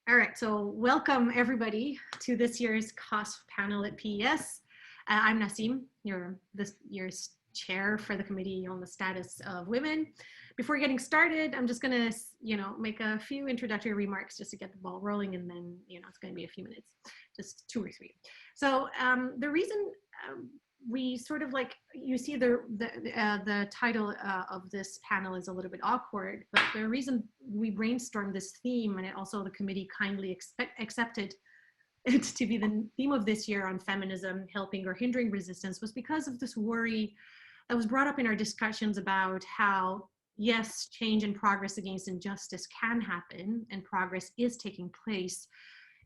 All right, so welcome everybody to this year's COSF panel at PES. I'm Nasim, this year's chair for the Committee on the Status of Women. Before getting started, I'm just gonna, make a few introductory remarks just to get the ball rolling, and then, it's gonna be a few minutes, just 2 or 3. So the reason we sort of you see the title of this panel is a little bit awkward, but the reason we brainstormed this theme, and also the committee kindly accepted it to be the theme of this year on feminism, helping or hindering resistance, was because of this worry that was brought up in our discussions about how, yes, change and progress against injustice can happen, and progress is taking place.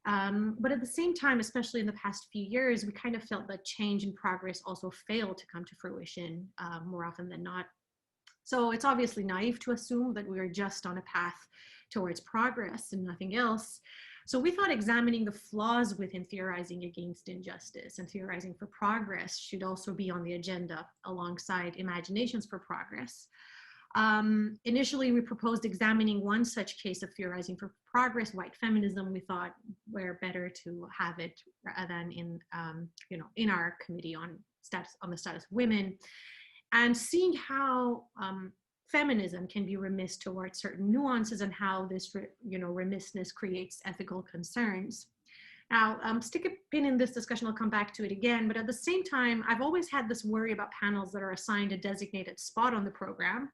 But at the same time, especially in the past few years, we kind of felt that change and progress also failed to come to fruition more often than not. So it's obviously naive to assume that we are just on a path towards progress and nothing else. So we thought examining the flaws within theorizing against injustice and theorizing for progress should also be on the agenda alongside imaginations for progress. Initially, we proposed examining one such case of theorizing for progress, white feminism. We thought we're better to have it rather than in our committee on the status of women, and seeing how feminism can be remiss towards certain nuances and how this remissness creates ethical concerns. Now, stick a pin in this discussion, I'll come back to it again, but at the same time, I've always had this worry about panels that are assigned a designated spot on the program,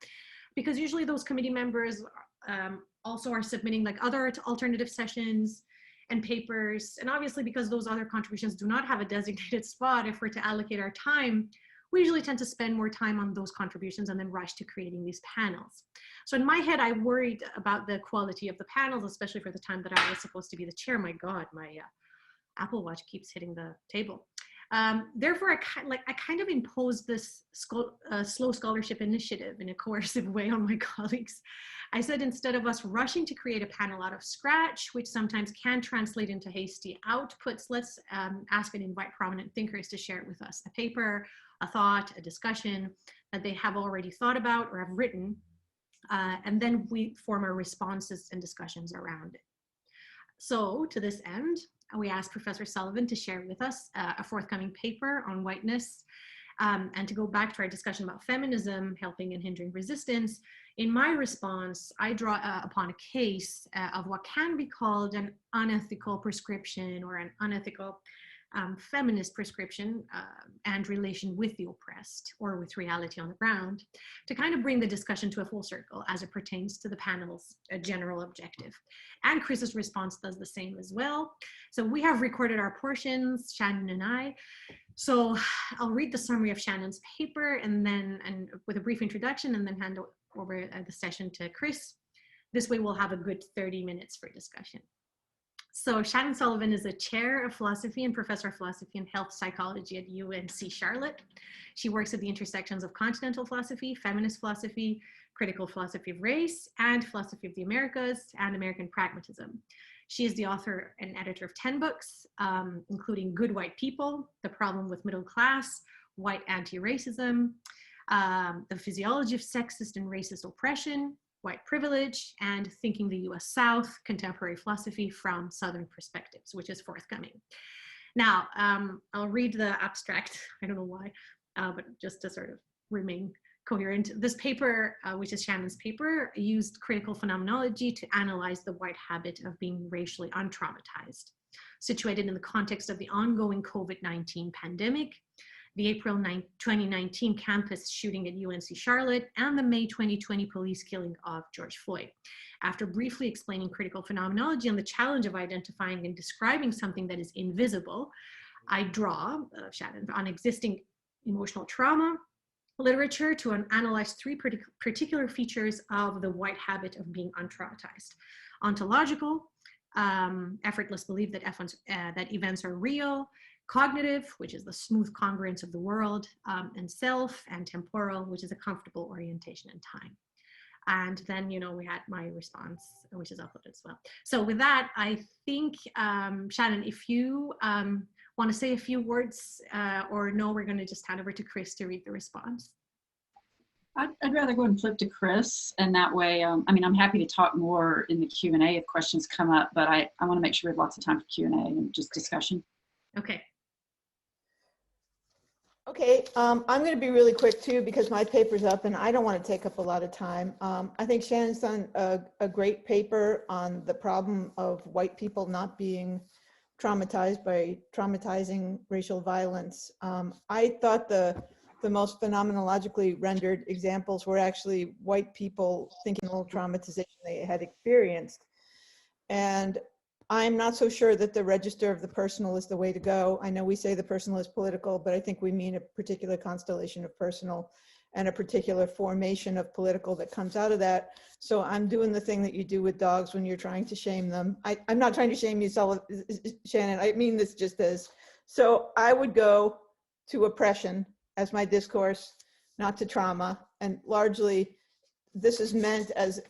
because usually those committee members also are submitting other alternative sessions and papers. And obviously, because those other contributions do not have a designated spot, if we're to allocate our time, we usually tend to spend more time on those contributions and then rush to creating these panels. So in my head, I worried about the quality of the panels, especially for the time that I was supposed to be the chair. My God, my Apple Watch keeps hitting the table. Therefore, I kind of imposed this slow scholarship initiative in a coercive way on my colleagues. I said, instead of us rushing to create a panel out of scratch, which sometimes can translate into hasty outputs, let's ask and invite prominent thinkers to share it with us. A paper, a thought, a discussion that they have already thought about or have written, and then we form our responses and discussions around it. So to this end, we asked Professor Sullivan to share with us a forthcoming paper on whiteness, and to go back to our discussion about feminism, helping and hindering resistance. In my response, I draw upon a case of what can be called an unethical prescription or an unethical feminist prescription and relation with the oppressed or with reality on the ground, to kind of bring the discussion to a full circle as it pertains to the panel's general objective. And Chris's response does the same as well. So we have recorded our portions, Shannon and I. So I'll read the summary of Shannon's paper and with a brief introduction, and then hand over the session to Chris. This way we'll have a good 30 minutes for discussion. So Shannon Sullivan is a chair of philosophy and professor of philosophy and health psychology at UNC Charlotte. She works at the intersections of continental philosophy, feminist philosophy, critical philosophy of race, and philosophy of the Americas and American pragmatism. She is the author and editor of 10 books, including Good White People, The Problem with Middle Class, White Anti-Racism, The Physiology of Sexist and Racist Oppression, White Privilege, and Thinking the US South, Contemporary Philosophy from Southern Perspectives, which is forthcoming. Now, I'll read the abstract, I don't know why, but just to sort of remain coherent. This paper, which is Shannon's paper, used critical phenomenology to analyze the white habit of being racially untraumatized, situated in the context of the ongoing COVID-19 pandemic, the April 2019 campus shooting at UNC Charlotte, and the May 2020 police killing of George Floyd. After briefly explaining critical phenomenology and the challenge of identifying and describing something that is invisible, I draw, Shannon, on existing emotional trauma literature to analyze 3 particular features of the white habit of being untraumatized. Ontological, effortless belief that events are real; cognitive, which is the smooth congruence of the world; and self; and temporal, which is a comfortable orientation in time. And then, we had my response, which is uploaded as well. So with that, I think, Shannon, if you want to say a few words, or no, we're going to just hand over to Chris to read the response. I'd rather go and flip to Chris, and that way, I mean, I'm happy to talk more in the Q&A if questions come up, but I want to make sure we have lots of time for Q&A and just discussion. Okay. Okay, I'm going to be really quick too because my paper's up and I don't want to take up a lot of time. I think Shannon's done a great paper on the problem of white people not being traumatized by traumatizing racial violence. I thought the most phenomenologically rendered examples were actually white people thinking of traumatization they had experienced. And I'm not so sure that the register of the personal is the way to go. I know we say the personal is political, but I think we mean a particular constellation of personal and a particular formation of political that comes out of that. So I'm doing the thing that you do with dogs when you're trying to shame them. I'm not trying to shame you, Shannon. I mean this just as. So I would go to oppression as my discourse, not to trauma. And largely, this is meant as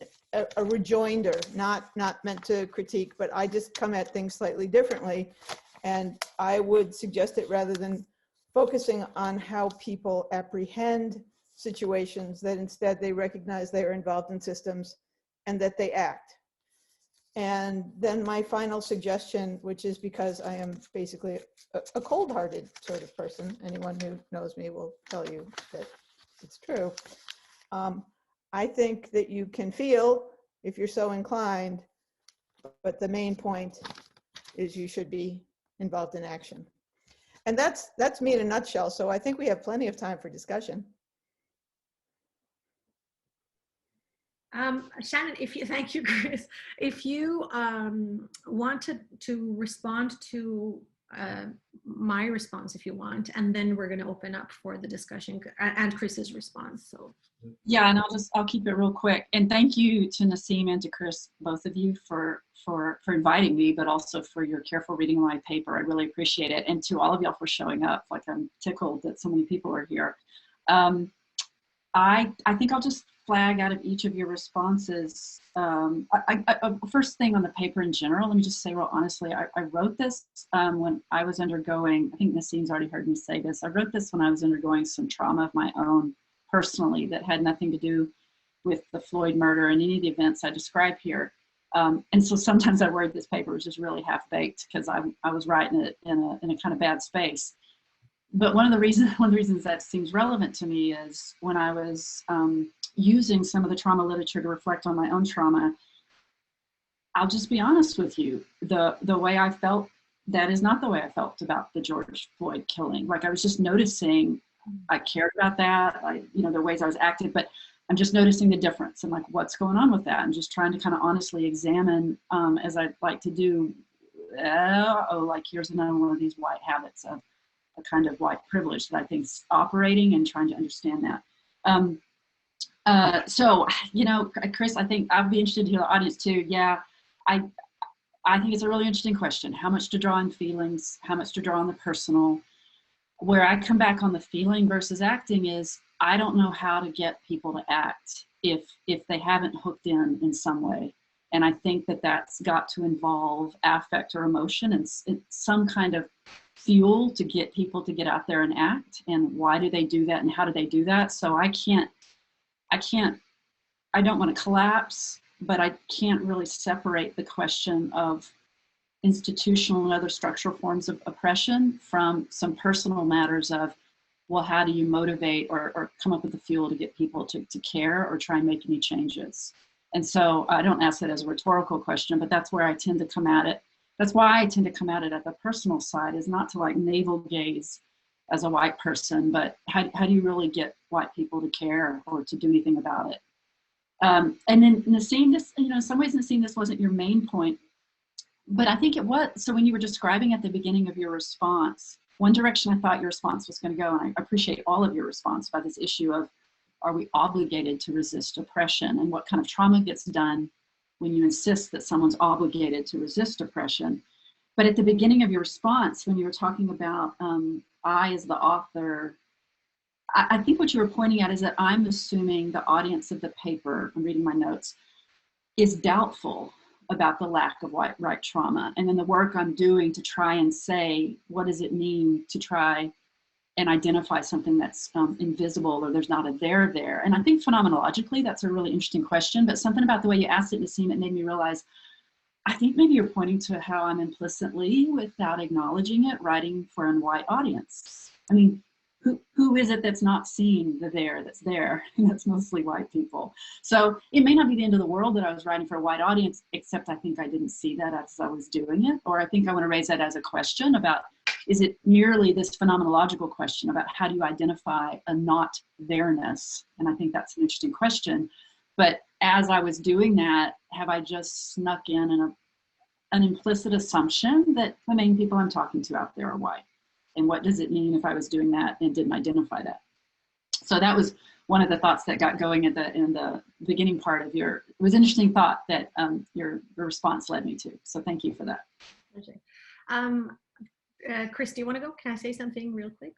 a rejoinder, not meant to critique, but I just come at things slightly differently. And I would suggest it rather than focusing on how people apprehend situations, that instead they recognize they are involved in systems and that they act. And then my final suggestion, which is because I am basically a cold-hearted sort of person, anyone who knows me will tell you that it's true. I think that you can feel if you're so inclined, but the main point is you should be involved in action. And that's me in a nutshell. So I think we have plenty of time for discussion. Shannon, thank you, Chris. If you wanted to respond to my response, if you want, and then we're going to open up for the discussion and Chris's response. So. Yeah, and I'll keep it real quick. And thank you to Nassim and to Chris, both of you, for inviting me, but also for your careful reading of my paper. I really appreciate it. And to all of y'all for showing up. Like, I'm tickled that so many people are here. I think I'll just flag out of each of your responses. First thing on the paper in general, let me just say real honestly, I wrote this when I was undergoing, I think Nassim's already heard me say this, I wrote this when I was undergoing some trauma of my own personally that had nothing to do with the Floyd murder and any of the events I describe here. And so sometimes I worried this paper was just really half-baked because I was writing it in a kind of bad space. But one of the reasons that seems relevant to me is when I was using some of the trauma literature to reflect on my own trauma, I'll just be honest with you, the way I felt, that is not the way I felt about the George Floyd killing. Like, I was just noticing, I cared about that, the ways I was acting, but I'm just noticing the difference and like what's going on with that. I'm just trying to kind of honestly examine, as I like to do, like here's another one of these white habits of a kind of white privilege that I think is operating, and trying to understand that. So, Chris, I think I'd be interested to hear the audience too. Yeah, I think it's a really interesting question. How much to draw on feelings? How much to draw on the personal? Where I come back on the feeling versus acting is, I don't know how to get people to act if they haven't hooked in some way. And I think that that's got to involve affect or emotion and some kind of fuel to get people to get out there and act. And why do they do that and how do they do that? So I don't want to collapse, but I can't really separate the question of institutional and other structural forms of oppression from some personal matters of, well, how do you motivate or come up with the fuel to get people to care or try and make any changes? And so I don't ask it as a rhetorical question, but that's where I tend to come at it. That's why I tend to come at it at the personal side, is not to like navel gaze as a white person, but how do you really get white people to care or to do anything about it? And then Nassim, this, in some ways, Nassim, this wasn't your main point, but I think it was. So when you were describing at the beginning of your response, one direction I thought your response was going to go, and I appreciate all of your response about this issue of, are we obligated to resist oppression, and what kind of trauma gets done when you insist that someone's obligated to resist oppression. But at the beginning of your response, when you were talking about I as the author, I think what you were pointing at is that I'm assuming the audience of the paper, I'm reading my notes, is doubtful about the lack of right trauma. And then the work I'm doing to try and say, what does it mean to try and identify something that's invisible, or there's not a there there. And I think phenomenologically, that's a really interesting question, but something about the way you asked it, Nassim, it made me realize, I think maybe you're pointing to how I'm implicitly, without acknowledging it, writing for a white audience. I mean, who is it that's not seeing the there that's there? And that's mostly white people. So it may not be the end of the world that I was writing for a white audience, except I think I didn't see that as I was doing it. Or I think I want to raise that as a question about, is it merely this phenomenological question about how do you identify a not there-ness? And I think that's an interesting question. But as I was doing that, have I just snuck in an implicit assumption that the main people I'm talking to out there are white? And what does it mean if I was doing that and didn't identify that? So that was one of the thoughts that got going in the beginning part of your, it was an interesting thought that your response led me to. So thank you for that. Okay. Chris, do you want to go? Can I say something real quick?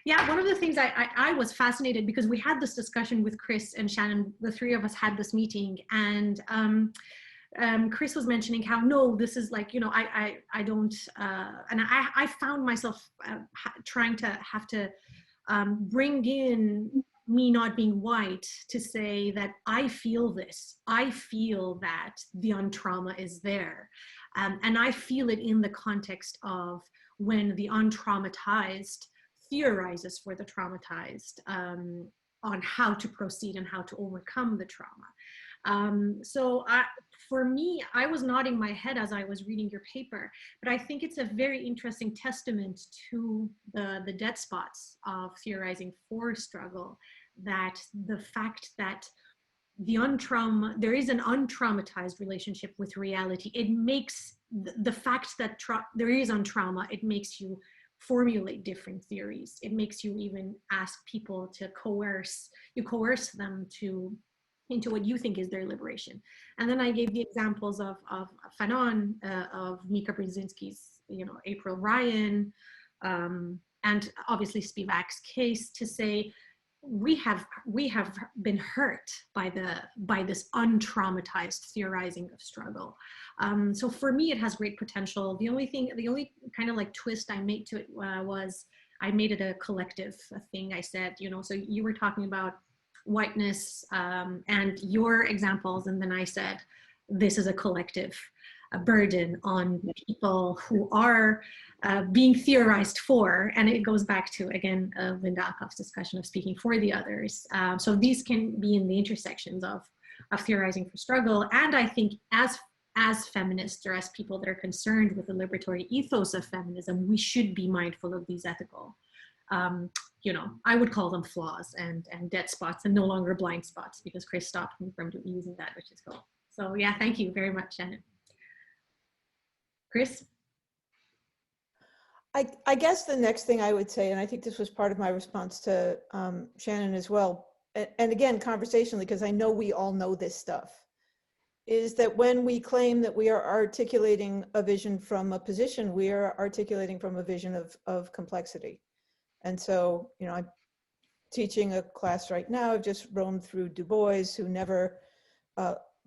Yeah, one of the things I was fascinated, because we had this discussion with Chris and Shannon, the three of us had this meeting, and Chris was mentioning how, no, this is like, you know, I don't, and I found myself trying to have to bring in me not being white to say that I feel this. I feel that the untrauma is there. And I feel it in the context of when the untraumatized theorizes for the traumatized on how to proceed and how to overcome the trauma. So for me, I was nodding my head as I was reading your paper, but I think it's a very interesting testament to the dead spots of theorizing for struggle, that the fact that there is an untraumatized relationship with reality. It makes the fact that there is untrauma, it makes you formulate different theories. It makes you even ask people to coerce them into what you think is their liberation. And then I gave the examples of Fanon, of Mika Brzezinski's, you know, April Ryan, and obviously Spivak's case, to say we have been hurt by this untraumatized theorizing of struggle. So for me, it has great potential. The only kind of like twist I made to it was I made it a collective thing. I said, you know, so you were talking about whiteness and your examples, and then I said, this is a collective burden on people who are being theorized for, and it goes back to, again, Linda Akoff's discussion of speaking for the others. So these can be in the intersections of theorizing for struggle, and I think as feminists, or as people that are concerned with the liberatory ethos of feminism, we should be mindful of these ethical, you know, I would call them flaws and dead spots, and no longer blind spots, because Chris stopped me from using that, which is cool. So yeah, thank you very much, Shannon. Chris? I guess the next thing I would say, and I think this was part of my response to Shannon as well, and again, conversationally, because I know we all know this stuff, is that when we claim that we are articulating a vision from a position, we are articulating from a vision of complexity. And so, you know, I'm teaching a class right now. I've just roamed through Du Bois, who never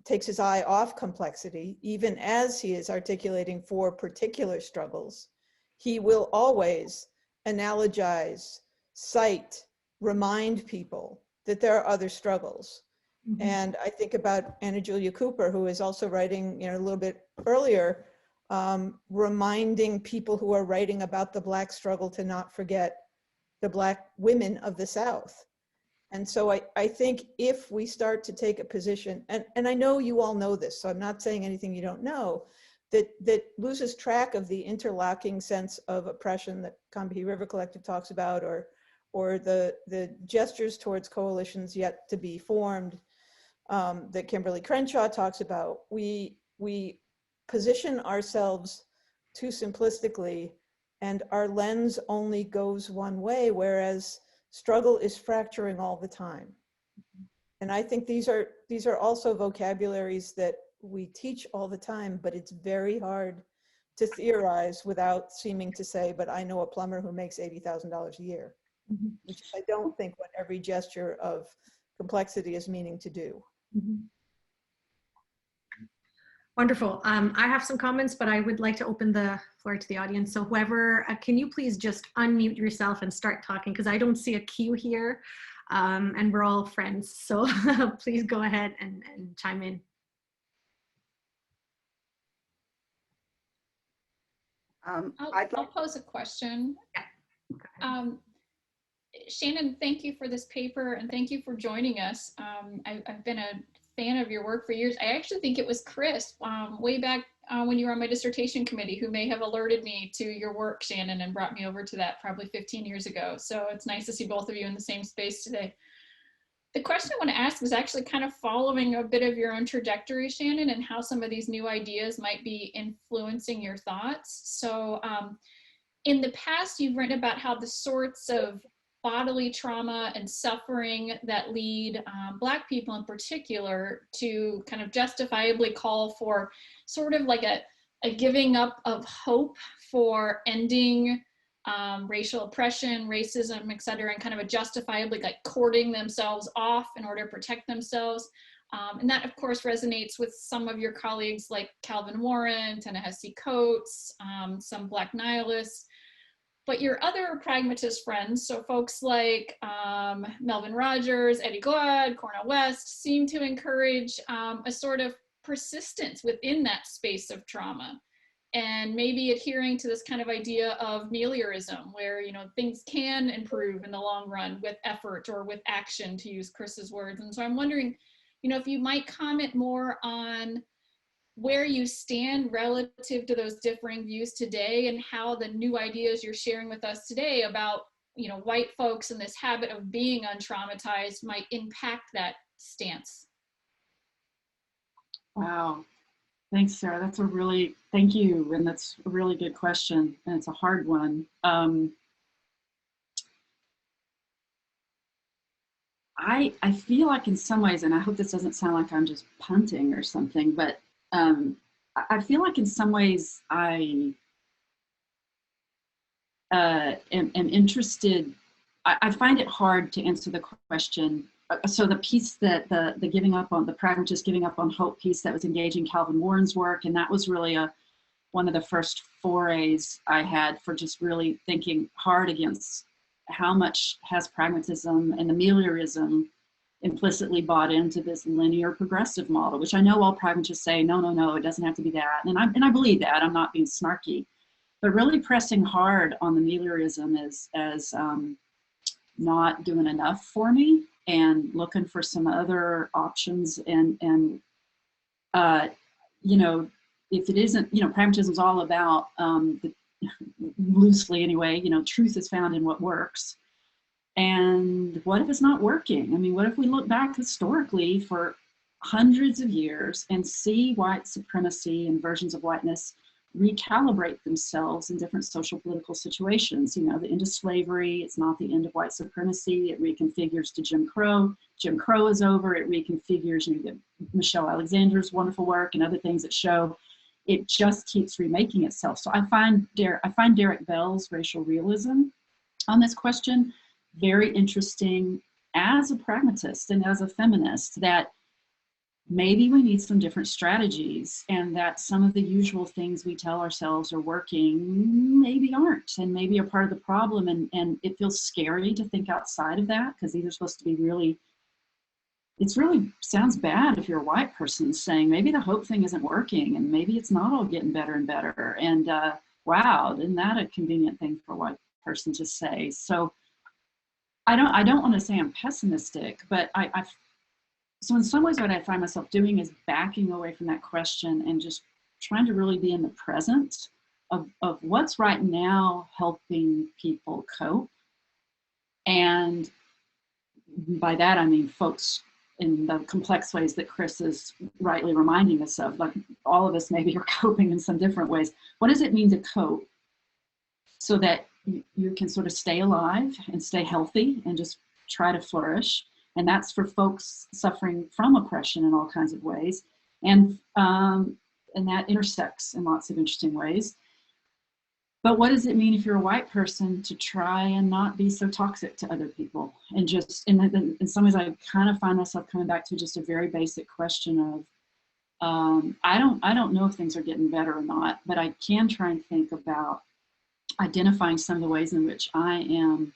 takes his eye off complexity, even as he is articulating for particular struggles. He will always analogize, cite, remind people that there are other struggles. Mm-hmm. And I think about Anna Julia Cooper, who is also writing, you know, a little bit earlier, reminding people who are writing about the Black struggle to not forget the Black women of the South. And so I think if we start to take a position, and I know you all know this, so I'm not saying anything you don't know, that loses track of the interlocking sense of oppression that Combahee River Collective talks about, or the gestures towards coalitions yet to be formed that Kimberly Crenshaw talks about. We position ourselves too simplistically, and our lens only goes one way, whereas struggle is fracturing all the time. And I think these are also vocabularies that we teach all the time, but it's very hard to theorize without seeming to say, but I know a plumber who makes $80,000 a year, mm-hmm. which I don't think what every gesture of complexity is meaning to do. Mm-hmm. Wonderful. I have some comments, but I would like to open the floor to the audience. So whoever, can you please just unmute yourself and start talking, because I don't see a queue here, and we're all friends. So please go ahead and chime in. I'll pose a question. Yeah. Shannon, thank you for this paper and thank you for joining us. I've been a fan of your work for years. I actually think it was Chris way back when you were on my dissertation committee who may have alerted me to your work, Shannon, and brought me over to that probably 15 years ago. So it's nice to see both of you in the same space today. The question I want to ask is actually kind of following a bit of your own trajectory, Shannon, and how some of these new ideas might be influencing your thoughts. So in the past, you've written about how the sorts of bodily trauma and suffering that lead Black people in particular to kind of justifiably call for sort of like a giving up of hope for ending racial oppression, racism, et cetera, and kind of a justifiably like cording themselves off in order to protect themselves. And that, of course, resonates with some of your colleagues like Calvin Warren, Ta-Nehisi Coates, some Black nihilists. But your other pragmatist friends, so folks like Melvin Rogers, Eddie Glaude, Cornel West, seem to encourage a sort of persistence within that space of trauma, and maybe adhering to this kind of idea of meliorism, where things can improve in the long run with effort or with action, to use Chris's words. And so I'm wondering, if you might comment more on where you stand relative to those differing views today, and how the new ideas you're sharing with us today about white folks and this habit of being untraumatized might impact that stance. Wow. Thanks, Sarah. Thank you. And that's a really good question. And it's a hard one. I feel like in some ways, and I hope this doesn't sound like I'm just punting or something, but I feel like in some ways I am interested. I find it hard to answer the question. So the piece that the giving up on, the pragmatist giving up on hope piece that was engaging Calvin Warren's work, and that was really one of the first forays I had for just really thinking hard against how much has pragmatism and ameliorism implicitly bought into this linear progressive model, which I know all pragmatists say, no, it doesn't have to be that. And I believe that, I'm not being snarky, but really pressing hard on the meliorism as not doing enough for me, and looking for some other options. And if it isn't, pragmatism is all about, loosely anyway, truth is found in what works. And what if it's not working? I mean, what if we look back historically for hundreds of years and see white supremacy and versions of whiteness recalibrate themselves in different social political situations? The end of slavery, it's not the end of white supremacy. It reconfigures to Jim Crow. Jim Crow is over. It reconfigures, Michelle Alexander's wonderful work and other things that show it just keeps remaking itself. So I find Derek Bell's racial realism on this question very interesting as a pragmatist and as a feminist, that maybe we need some different strategies, and that some of the usual things we tell ourselves are working maybe aren't, and maybe are part of the problem. And it feels scary to think outside of that, because these are supposed to be really, it's really sounds bad if you're a white person saying maybe the hope thing isn't working, and maybe it's not all getting better and better. And wow, isn't that a convenient thing for a white person to say? So I don't want to say I'm pessimistic, but so in some ways what I find myself doing is backing away from that question and just trying to really be in the present of what's right now helping people cope. And by that, I mean folks in the complex ways that Chris is rightly reminding us of, like all of us maybe are coping in some different ways. What does it mean to cope so that you can sort of stay alive and stay healthy and just try to flourish? And that's for folks suffering from oppression in all kinds of ways. And that intersects in lots of interesting ways. But what does it mean if you're a white person to try and not be so toxic to other people? And just, in some ways, I kind of find myself coming back to just a very basic question of, I don't know if things are getting better or not, but I can try and think about identifying some of the ways in which I am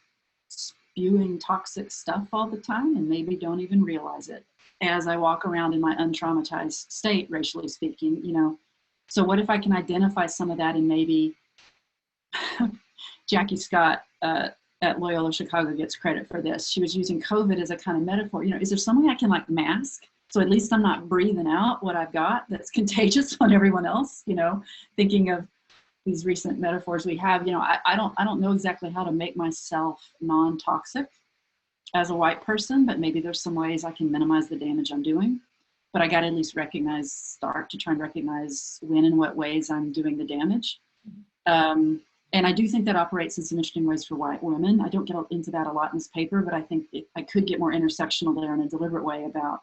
spewing toxic stuff all the time and maybe don't even realize it as I walk around in my untraumatized state, racially speaking, you know. So what if I can identify some of that, and maybe Jackie Scott at Loyola Chicago gets credit for this. She was using COVID as a kind of metaphor. You know, is there something I can like mask? So at least I'm not breathing out what I've got that's contagious on everyone else, you know, thinking of these recent metaphors we have, you know, I don't know exactly how to make myself non-toxic as a white person, but maybe there's some ways I can minimize the damage I'm doing. But I got to at least start to try and recognize when and what ways I'm doing the damage. And I do think that operates in some interesting ways for white women. I don't get into that a lot in this paper, but I think I could get more intersectional there in a deliberate way about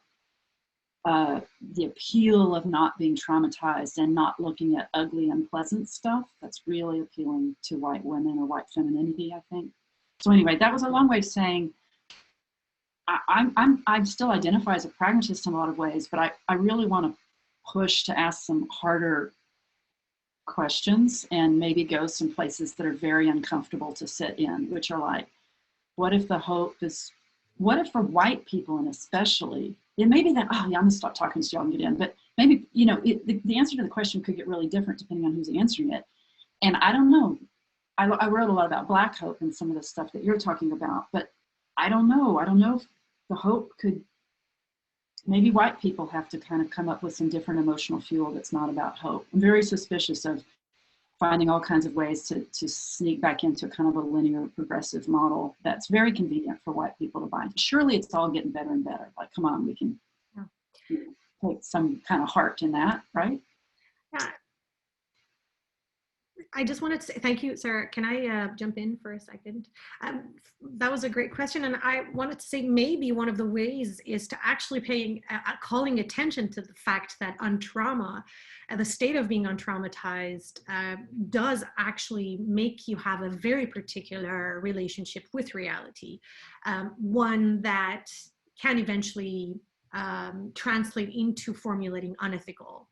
the appeal of not being traumatized and not looking at ugly, unpleasant stuff. That's really appealing to white women or white femininity, I think. So anyway, that was a long way of saying I still identify as a pragmatist in a lot of ways, but I really want to push to ask some harder questions and maybe go some places that are very uncomfortable to sit in, which are like, what if the hope is, what if for white people, and especially, it may be that, oh yeah, I'm gonna stop talking so y'all can get in, but maybe, you know, the answer to the question could get really different depending on who's answering it. And I don't know, I wrote a lot about Black hope and some of the stuff that you're talking about, but I don't know if the hope could, maybe white people have to kind of come up with some different emotional fuel that's not about hope. I'm very suspicious of finding all kinds of ways to sneak back into kind of a linear progressive model that's very convenient for white people to buy. Surely it's all getting better and better. Like, come on, we can take some kind of heart in that, right? Yeah. I just wanted to say thank you, Sarah. Can I jump in for a second? That was a great question. And I wanted to say maybe one of the ways is to actually calling attention to the fact that untrauma, the state of being untraumatized does actually make you have a very particular relationship with reality. One that can eventually translate into formulating unethical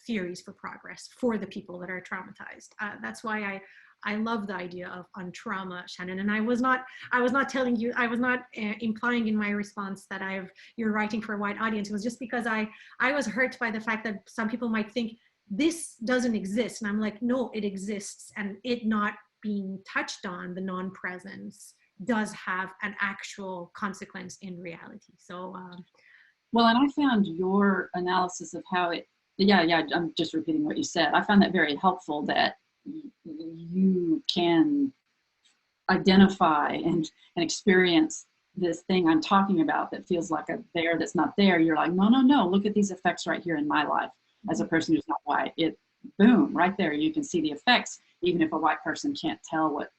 theories for progress for the people that are traumatized. That's why I love the idea of untrauma, Shannon. And I was not telling you, I was not implying in my response that you're writing for a wide audience. It was just because I was hurt by the fact that some people might think this doesn't exist. And I'm like, no, it exists. And it not being touched on, the non-presence, does have an actual consequence in reality. So, well, and I found your analysis of how it, yeah, I'm just repeating what you said. I found that very helpful, that you can identify and experience this thing I'm talking about that feels like a there that's not there. You're like, no, look at these effects right here in my life as a person who's not white. It, boom, right there, you can see the effects, even if a white person can't tell what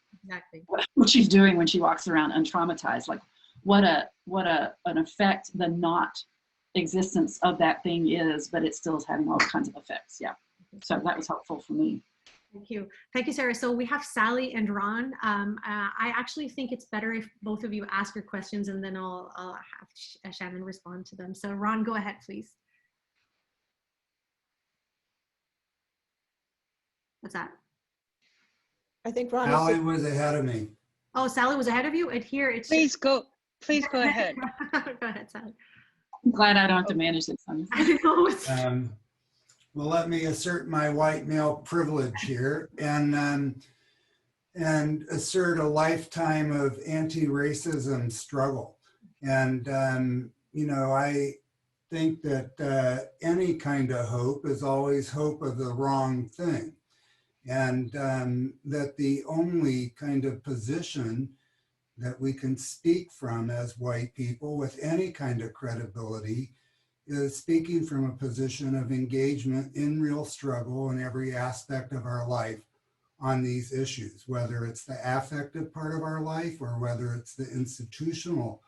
she's doing when she walks around untraumatized. Like what an effect the not existence of that thing is, but it still is having all kinds of effects. Yeah, so that was helpful for me. Thank you, Sarah. So we have Sally and Ron. I actually think it's better if both of you ask your questions, and then I'll have Shannon respond to them. So Ron, go ahead, please. What's that? I think Ron. Sally was ahead of me. Oh, Sally was ahead of you. And here it's. Please go ahead. Go ahead, Sally. I'm glad I don't have to manage this. Well, let me assert my white male privilege here and assert a lifetime of anti-racism struggle. And, you know, I think that any kind of hope is always hope of the wrong thing. And that the only kind of position that we can speak from as white people with any kind of credibility is speaking from a position of engagement in real struggle in every aspect of our life on these issues, whether it's the affective part of our life or whether it's the institutional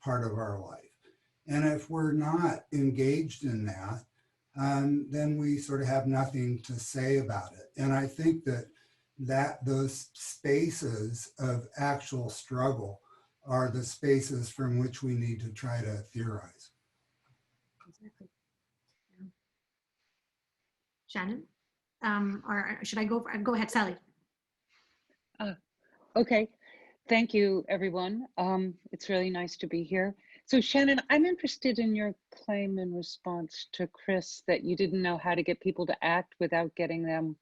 part of our life. And if we're not engaged in that, then we sort of have nothing to say about it. And I think that those spaces of actual struggle are the spaces from which we need to try to theorize. Exactly. Shannon? Or should I go? Go ahead, Sally. Okay, thank you, everyone. It's really nice to be here. So Shannon, I'm interested in your claim in response to Chris that you didn't know how to get people to act without getting them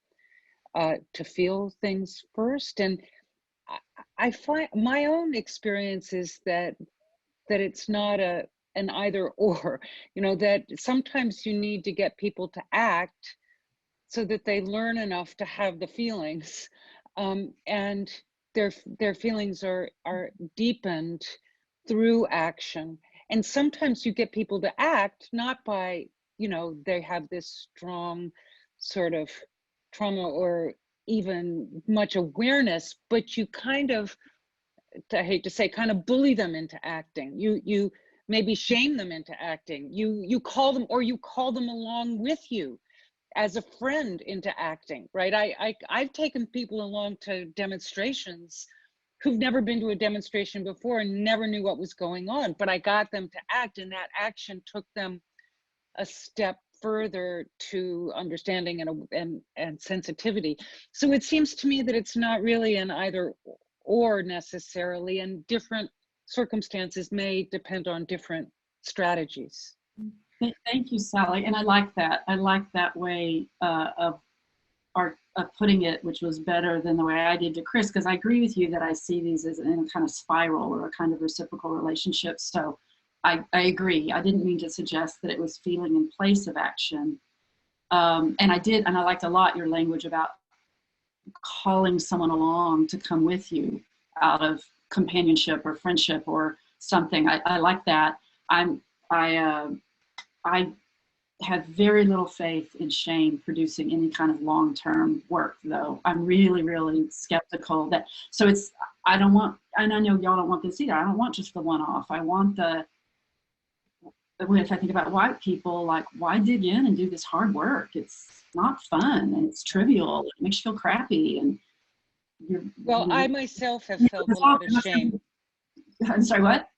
to feel things first. And I find my own experience is that it's not an either or, you know, that sometimes you need to get people to act so that they learn enough to have the feelings, and their feelings are deepened through action. And sometimes you get people to act not by, you know, they have this strong sort of trauma or even much awareness, but you kind of, I hate to say, kind of bully them into acting. You maybe shame them into acting. You call them, or you call them along with you as a friend into acting, right? I've taken people along to demonstrations who've never been to a demonstration before and never knew what was going on, but I got them to act, and that action took them a step further to understanding and sensitivity. So it seems to me that it's not really an either or necessarily, and different circumstances may depend on different strategies. Thank you, Sally. And I like that. I like that way of putting it, which was better than the way I did to Chris, because I agree with you that I see these as in a kind of spiral or a kind of reciprocal relationship. So I agree. I didn't mean to suggest that it was feeling in place of action. And I liked a lot your language about calling someone along to come with you out of companionship or friendship or something. I like that. I have very little faith in shame producing any kind of long-term work, though. I'm really, really skeptical that, so it's, I don't want, and I know y'all don't want this either, I don't want just the one-off. I want the, if I think about white people, like, why dig in and do this hard work? It's not fun, and it's trivial, it makes you feel crappy, and well, I myself have felt a lot of shame. I'm sorry, what?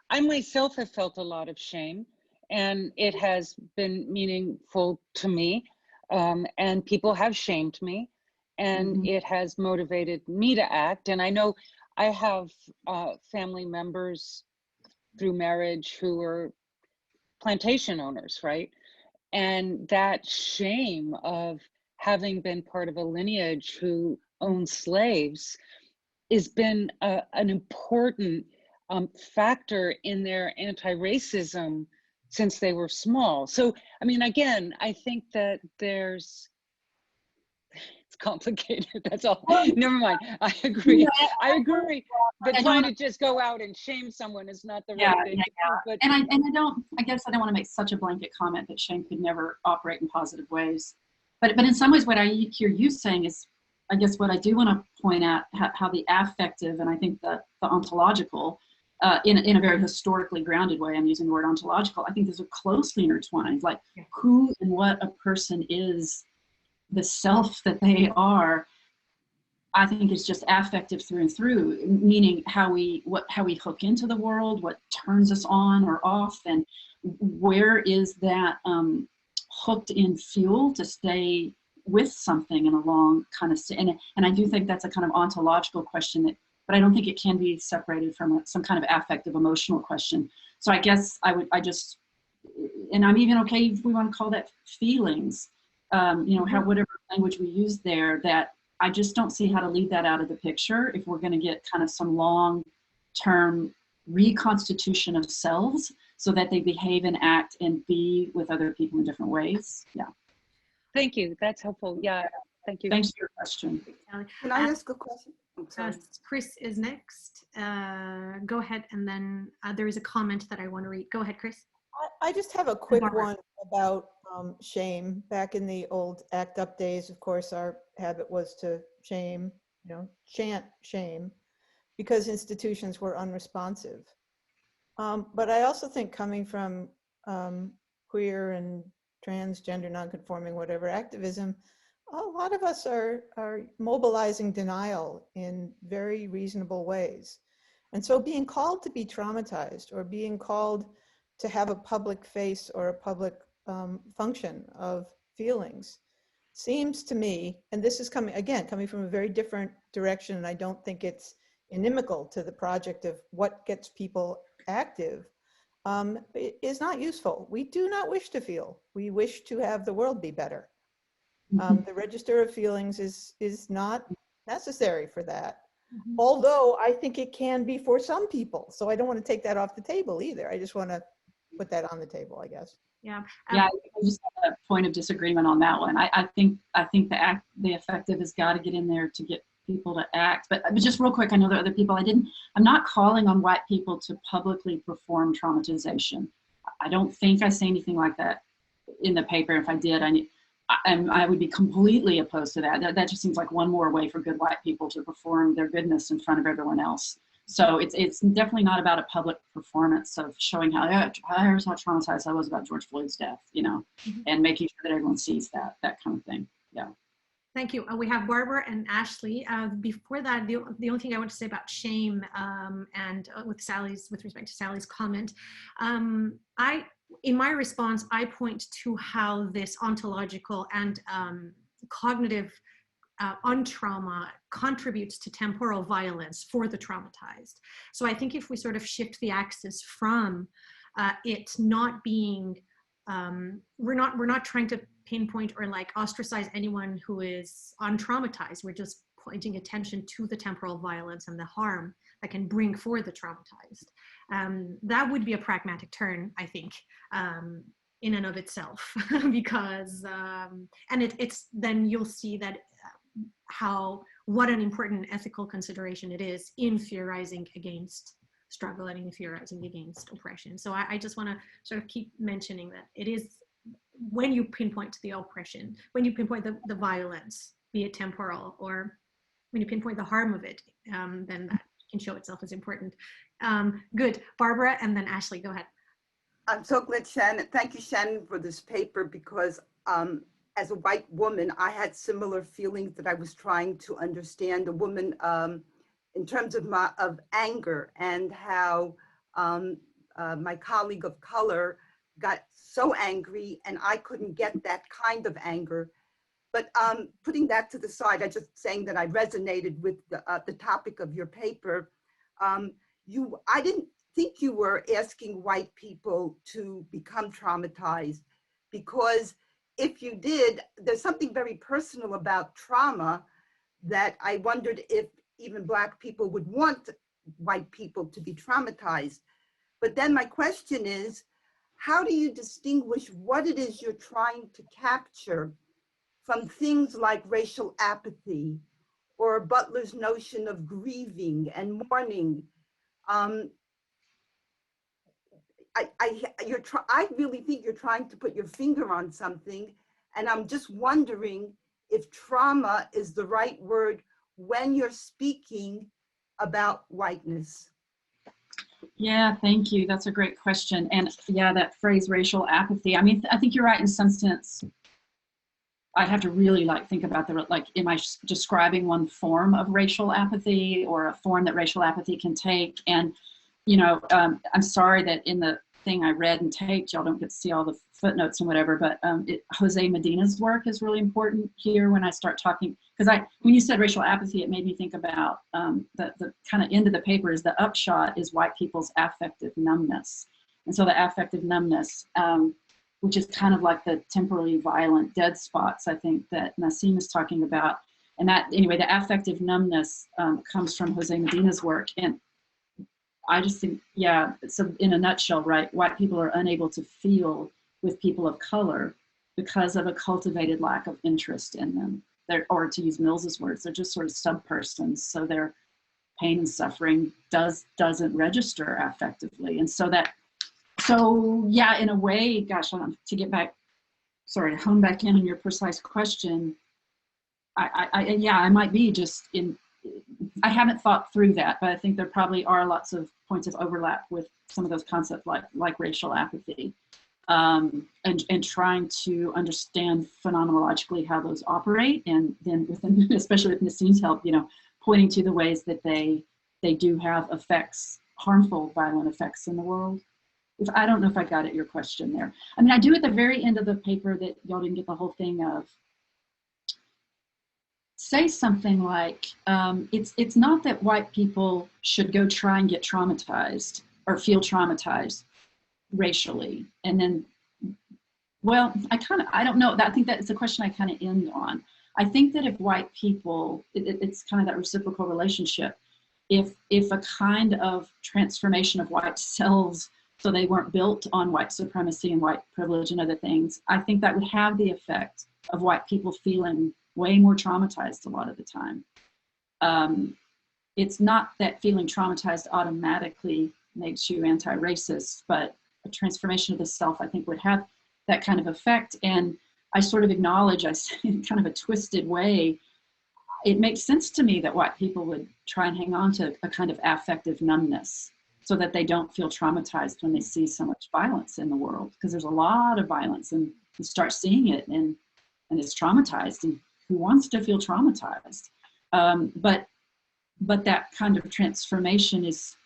I myself have felt a lot of shame, and it has been meaningful to me, and people have shamed me, and it has motivated me to act. And I know I have family members through marriage who are plantation owners, right? And that shame of having been part of a lineage who owned slaves has been an important factor in their anti-racism since they were small. So, I mean, again, I think that it's complicated, that's all. Never mind, I agree. I agree that trying to just go out and shame someone is not the right thing to do. But and I guess I don't want to make such a blanket comment that shame could never operate in positive ways. But in some ways, what I hear you saying is, I guess what I do want to point out, how the affective and I think the ontological, in a very historically grounded way, I'm using the word ontological, I think those are closely intertwined. Like who and what a person is, the self that they are, I think is just affective through and through, meaning how we hook into the world, what turns us on or off, and where is that hooked in fuel to stay with something in a long kind of, and I do think that's a kind of ontological question that, but I don't think it can be separated from some kind of affective emotional question. So I guess I just, and I'm even okay if we want to call that feelings, you know, whatever language we use there, that I just don't see how to leave that out of the picture if we're going to get kind of some long-term reconstitution of selves so that they behave and act and be with other people in different ways. Yeah. thank you, that's helpful. Yeah, thank you. Thanks for your question. Can I ask a question? Chris is next. Go ahead, and then there is a comment that I want to read. Go ahead, Chris. I just have a quick one about shame. Back in the old ACT UP days, of course, our habit was to shame, you know, chant shame, because institutions were unresponsive. But I also think coming from queer and transgender, nonconforming, whatever activism, a lot of us are mobilizing denial in very reasonable ways. And so being called to be traumatized, or being called to have a public face or a public function of feelings, seems to me, and this is coming, again, coming from a very different direction, and I don't think it's inimical to the project of what gets people active, is not useful. We do not wish to feel. We wish to have the world be better. The register of feelings is not necessary for that. Although I think it can be for some people. So I don't want to take that off the table either. I just want to put that on the table, I guess. Yeah. Yeah, I just have a point of disagreement on that one. I think the effective has got to get in there to get people to act. But just real quick, I know there are other people. I'm not calling on white people to publicly perform traumatization. I don't think I say anything like that in the paper. If I did, I would be completely opposed to that. That just seems like one more way for good white people to perform their goodness in front of everyone else. So it's definitely not about a public performance of showing here's how traumatized I was about George Floyd's death, and making sure that everyone sees that kind of thing. Yeah. Thank you. We have Barbara and Ashley. Before that, the only thing I want to say about shame and with respect to Sally's comment, in my response, I point to how this ontological and cognitive untrauma contributes to temporal violence for the traumatized. So I think if we sort of shift the axis from it not being, we're not trying to pinpoint or like ostracize anyone who is untraumatized. We're just pointing attention to the temporal violence and the harm that can bring for the traumatized. That would be a pragmatic turn, I think, in and of itself, because, and it's then you'll see that what an important ethical consideration it is in theorizing against struggle and in theorizing against oppression. So I just want to sort of keep mentioning that it is, when you pinpoint to the oppression, when you pinpoint the violence, be it temporal, or when you pinpoint the harm of it, then that can show itself as important. Good. Barbara and then Ashley, go ahead. I'm so glad, Shannon. Thank you, Shannon, for this paper, because as a white woman, I had similar feelings that I was trying to understand a woman in terms of anger, and how my colleague of color got so angry and I couldn't get that kind of anger. But putting that to the side, I'm just saying that I resonated with the topic of your paper. I didn't think you were asking white people to become traumatized, because if you did, there's something very personal about trauma that I wondered if even Black people would want white people to be traumatized. But then my question is, how do you distinguish what it is you're trying to capture from things like racial apathy or Butler's notion of grieving and mourning? I really think you're trying to put your finger on something, and I'm just wondering if trauma is the right word when you're speaking about whiteness. Yeah, thank you. That's a great question. And yeah, that phrase racial apathy, I mean, I think you're right in some sense. I'd have to really think about am I describing one form of racial apathy or a form that racial apathy can take? And I'm sorry that in the thing I read and taped, y'all don't get to see all the footnotes and whatever, but Jose Medina's work is really important here when I start talking, because when you said racial apathy, it made me think about the kind of end of the paper is the upshot is white people's affective numbness. And so the affective numbness, which is kind of like the temporally violent dead spots, I think that Nassim is talking about. And that, anyway, the affective numbness comes from Jose Medina's work. And I just think, yeah, so in a nutshell, right, white people are unable to feel with people of color because of a cultivated lack of interest in them. Or to use Mills's words, they're just sort of sub-persons, so their pain and suffering doesn't register affectively. And so yeah, in a way, gosh, to get back, sorry, to hone back in on your precise question, I might be just I haven't thought through that, but I think there probably are lots of points of overlap with some of those concepts like racial apathy, and trying to understand phenomenologically how those operate, and then within, especially with Nassim's help, pointing to the ways that they do have effects, harmful, violent effects in the world. I don't know if I got at your question there. I mean, I do at the very end of the paper that y'all didn't get the whole thing of, say something like, it's not that white people should go try and get traumatized or feel traumatized racially. And then, well, I don't know. I think that's a question I kind of end on. I think that if white people, it's kind of that reciprocal relationship. If a kind of transformation of white selves, so they weren't built on white supremacy and white privilege and other things, I think that would have the effect of white people feeling way more traumatized a lot of the time. It's not that feeling traumatized automatically makes you anti-racist, but a transformation of the self, I think, would have that kind of effect. And I sort of acknowledge, I say in kind of a twisted way, it makes sense to me that white people would try and hang on to a kind of affective numbness so that they don't feel traumatized when they see so much violence in the world, because there's a lot of violence and you start seeing it and it's traumatized, and who wants to feel traumatized? But that kind of transformation is,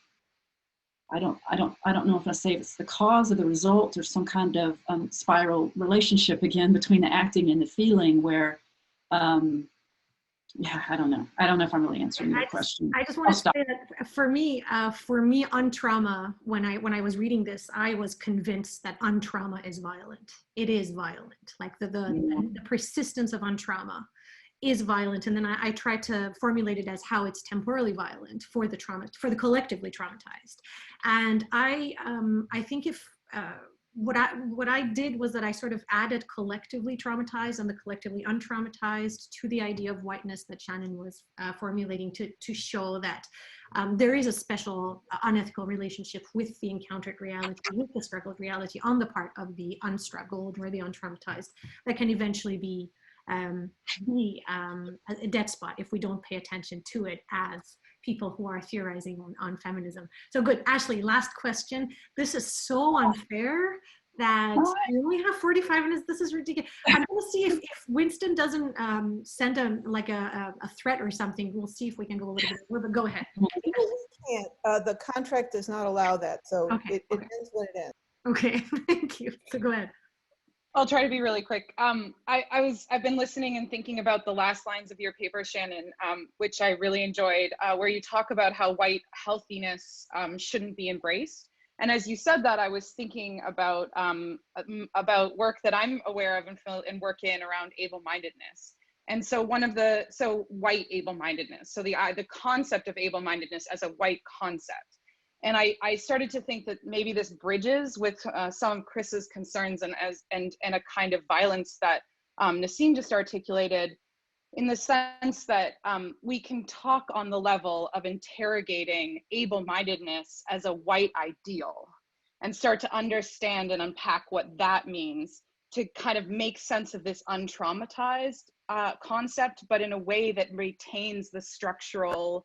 I don't know if I say it's the cause or the result or some kind of spiral relationship again between the acting and the feeling where, yeah, I don't know. I don't know if I'm really answering your question. I just want to say that for me, untrauma, when I was reading this, I was convinced that untrauma is violent. It is violent. Like the persistence of untrauma is violent. And then I try to formulate it as how it's temporally violent for the collectively traumatized. And I think if, what I did was that I sort of added collectively traumatized and the collectively untraumatized to the idea of whiteness that Shannon was formulating to show that there is a special unethical relationship with the encountered reality, with the struggled reality on the part of the unstruggled or the untraumatized that can eventually be a dead spot if we don't pay attention to it as people who are theorizing on feminism. So good. Ashley, last question. This is so unfair that we only have 45 minutes. This is ridiculous. I'm going to see if Winston doesn't send a threat or something. We'll see if we can go a little bit over, but go ahead. We can't. The contract does not allow that. So it ends when it ends. Okay, thank you. So go ahead. I'll try to be really quick. I've been listening and thinking about the last lines of your paper, Shannon, which I really enjoyed, where you talk about how white healthiness shouldn't be embraced. And as you said that, I was thinking about work that I'm aware of and work in around able-mindedness. And so white able-mindedness. So the concept of able-mindedness as a white concept. And I started to think that maybe this bridges with some of Chris's concerns and a kind of violence that Nassim just articulated, in the sense that we can talk on the level of interrogating able-mindedness as a white ideal and start to understand and unpack what that means to kind of make sense of this untraumatized concept, but in a way that retains the structural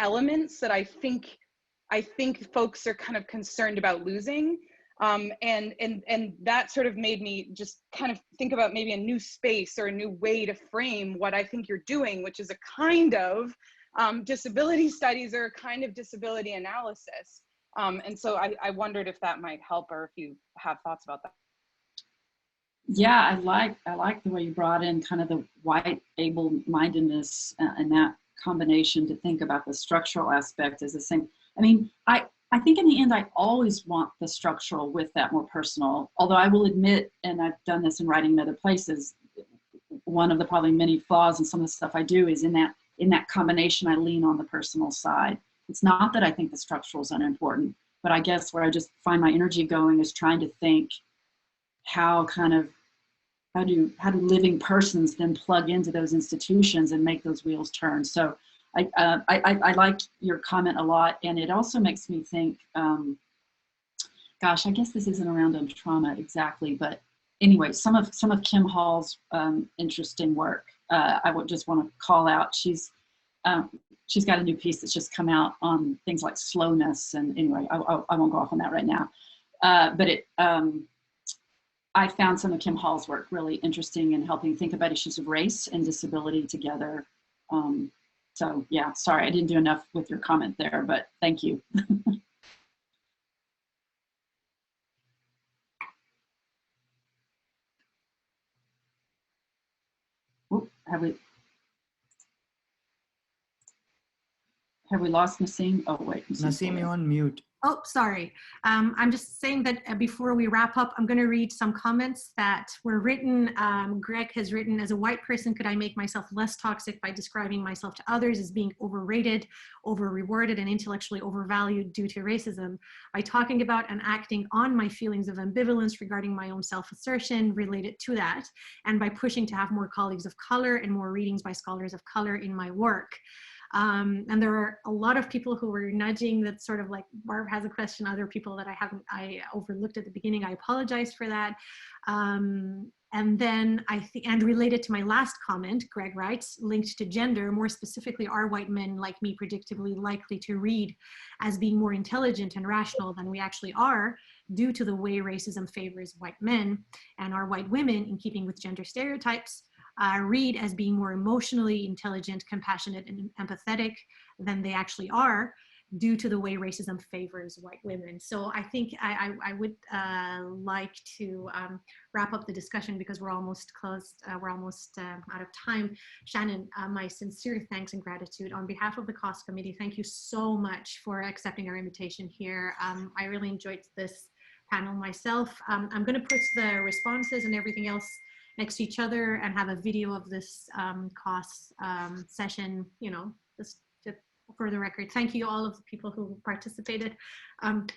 elements that I think folks are kind of concerned about losing. And that sort of made me just kind of think about maybe a new space or a new way to frame what I think you're doing, which is a kind of disability studies or a kind of disability analysis. And so I wondered if that might help, or if you have thoughts about that. Yeah, I like the way you brought in kind of the white able-mindedness and that combination to think about the structural aspect as the same. I mean, I think in the end, I always want the structural with that more personal, although I will admit, and I've done this in writing in other places, one of the probably many flaws in some of the stuff I do is in that combination, I lean on the personal side. It's not that I think the structural is unimportant, but I guess where I just find my energy going is trying to think how do living persons then plug into those institutions and make those wheels turn. So I like your comment a lot, and it also makes me think, gosh, I guess this isn't around on trauma exactly, but anyway, some of Kim Hall's interesting work, I would just want to call out. She's got a new piece that's just come out on things like slowness, and anyway, I won't go off on that right now, but I found some of Kim Hall's work really interesting in helping think about issues of race and disability together. So yeah, sorry, I didn't do enough with your comment there, but thank you. Have we? Have we lost Nassim? Oh, wait. Nassim, you're on mute. Oh, sorry. I'm just saying that before we wrap up, I'm going to read some comments that were written. Greg has written, as a white person, could I make myself less toxic by describing myself to others as being overrated, over-rewarded, and intellectually overvalued due to racism? By talking about and acting on my feelings of ambivalence regarding my own self-assertion related to that, and by pushing to have more colleagues of color and more readings by scholars of color in my work. And there are a lot of people who were nudging that sort of like, Barb has a question, other people that I overlooked at the beginning. I apologize for that. And then I think, and related to my last comment, Greg writes, linked to gender, more specifically, are white men like me predictably likely to read as being more intelligent and rational than we actually are due to the way racism favors white men, and are white women, in keeping with gender stereotypes, read as being more emotionally intelligent, compassionate, and empathetic than they actually are due to the way racism favors white women. So I think I would like to wrap up the discussion because we're almost closed, we're almost out of time. Shannon, my sincere thanks and gratitude on behalf of the cost committee. Thank you so much for accepting our invitation here. I really enjoyed this panel myself. I'm going to put the responses and everything else next to each other and have a video of this cost session, you know, just for the record. Thank you all of the people who participated.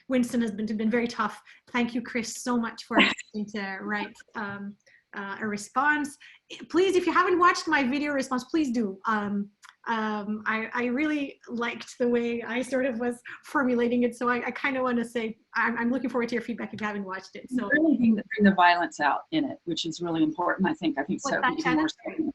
Winston has been very tough. Thank you, Chris, so much for helping to write a response. Please, if you haven't watched my video response, please do. I really liked the way I sort of was formulating it. So I kind of want to say, I'm looking forward to your feedback if you haven't watched it. So you really bring the violence out in it, which is really important. I think so. Even more so.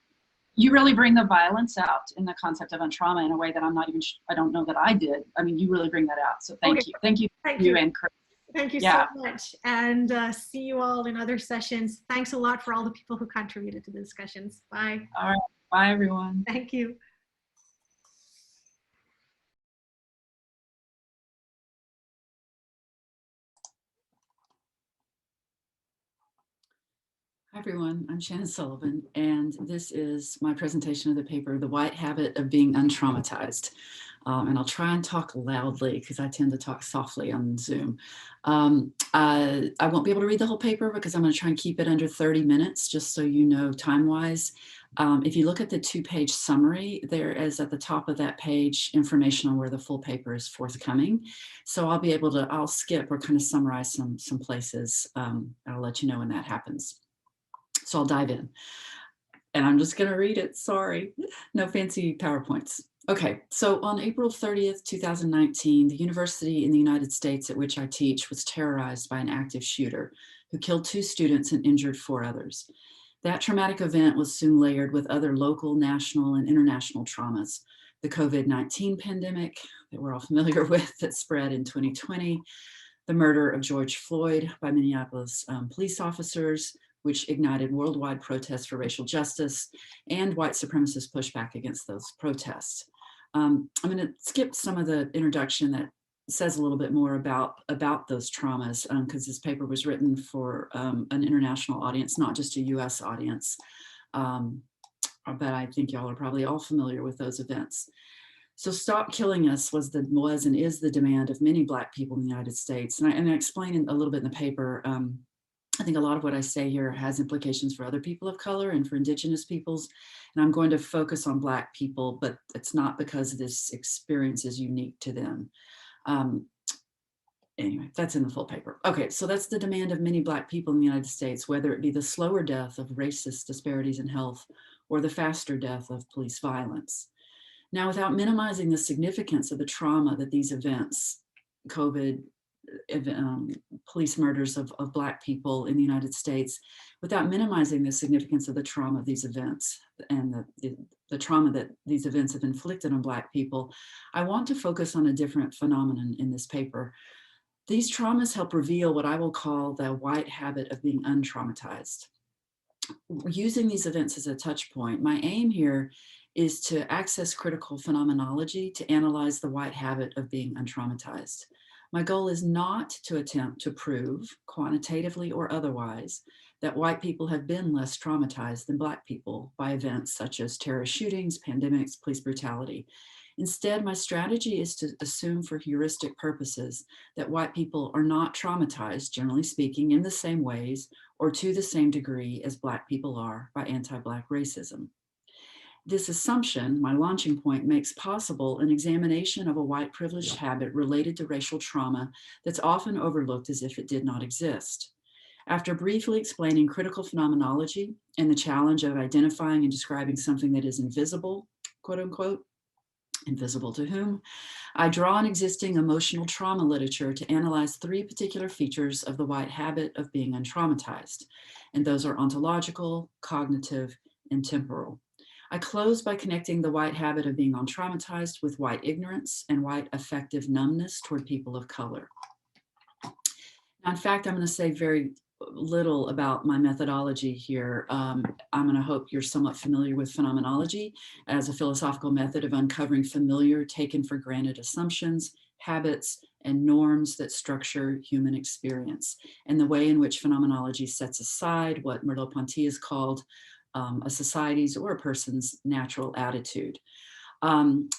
You really bring the violence out in the concept of trauma in a way that I don't know that I did. I mean, you really bring that out. So thank you. Thank you. And Chris. Thank you so much. And see you all in other sessions. Thanks a lot for all the people who contributed to the discussions. Bye. All right. Bye, everyone. Thank you. Hi everyone, I'm Shannon Sullivan, and this is my presentation of the paper, The White Habit of Being Untraumatized. And I'll try and talk loudly because I tend to talk softly on Zoom. I won't be able to read the whole paper because I'm going to try and keep it under 30 minutes, just so you know time-wise. If you look at the 2-page summary, there is at the top of that page information on where the full paper is forthcoming. So I'll be able to, I'll skip or kind of summarize some places. I'll let you know when that happens. So I'll dive in and I'm just going to read it. Sorry, no fancy PowerPoints. Okay, so on April 30th, 2019, the university in the United States at which I teach was terrorized by an active shooter who killed 2 students and injured 4 others. That traumatic event was soon layered with other local, national, and international traumas. The COVID-19 pandemic that we're all familiar with that spread in 2020, the murder of George Floyd by Minneapolis police officers, which ignited worldwide protests for racial justice, and white supremacist pushback against those protests. I'm going to skip some of the introduction that says a little bit more about those traumas, because this paper was written for an international audience, not just a US audience. But I think y'all are probably all familiar with those events. So Stop Killing Us was and is the demand of many Black people in the United States. And I explain a little bit in the paper. I think a lot of what I say here has implications for other people of color and for Indigenous peoples. And I'm going to focus on Black people, but it's not because this experience is unique to them. Anyway, that's in the full paper. Okay, so that's the demand of many Black people in the United States, whether it be the slower death of racist disparities in health or the faster death of police violence. Now, without minimizing the significance of the trauma that these events, COVID, police murders of Black people in the United States, without minimizing the significance of the trauma of these events and the trauma that these events have inflicted on Black people, I want to focus on a different phenomenon in this paper. These traumas help reveal what I will call the white habit of being untraumatized. Using these events as a touch point, my aim here is to access critical phenomenology to analyze the white habit of being untraumatized. My goal is not to attempt to prove, quantitatively or otherwise, that white people have been less traumatized than Black people by events such as terrorist shootings, pandemics, police brutality. Instead, my strategy is to assume for heuristic purposes that white people are not traumatized, generally speaking, in the same ways or to the same degree as Black people are by anti-Black racism. This assumption, my launching point, makes possible an examination of a white privileged habit related to racial trauma that's often overlooked as if it did not exist. After briefly explaining critical phenomenology and the challenge of identifying and describing something that is invisible, quote unquote, invisible to whom, I draw on existing emotional trauma literature to analyze three particular features of the white habit of being untraumatized. And those are ontological, cognitive, and temporal. I close by connecting the white habit of being untraumatized with white ignorance and white affective numbness toward people of color. Now, in fact, I'm going to say very little about my methodology here. I'm going to hope you're somewhat familiar with phenomenology as a philosophical method of uncovering familiar, taken for granted assumptions, habits, and norms that structure human experience, and the way in which phenomenology sets aside what Merleau-Ponty has called a society's or a person's natural attitude.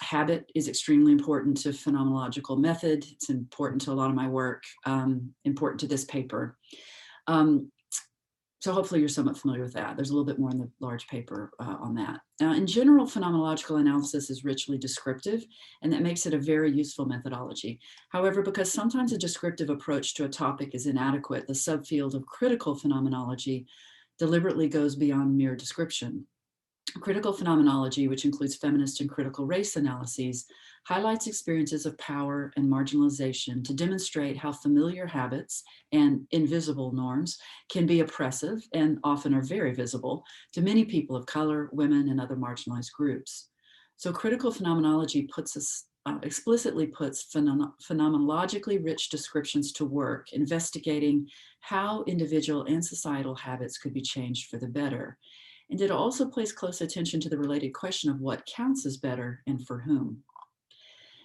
Habit is extremely important to phenomenological method. It's important to a lot of my work, important to this paper. So hopefully you're somewhat familiar with that. There's a little bit more in the large paper on that. Now, in general, phenomenological analysis is richly descriptive, and that makes it a very useful methodology. However, because sometimes a descriptive approach to a topic is inadequate, the subfield of critical phenomenology deliberately goes beyond mere description. Critical phenomenology, which includes feminist and critical race analyses, highlights experiences of power and marginalization to demonstrate how familiar habits and invisible norms can be oppressive and often are very visible to many people of color, women, and other marginalized groups. So critical phenomenology explicitly puts phenomenologically rich descriptions to work, investigating how individual and societal habits could be changed for the better. And it also pays close attention to the related question of what counts as better and for whom.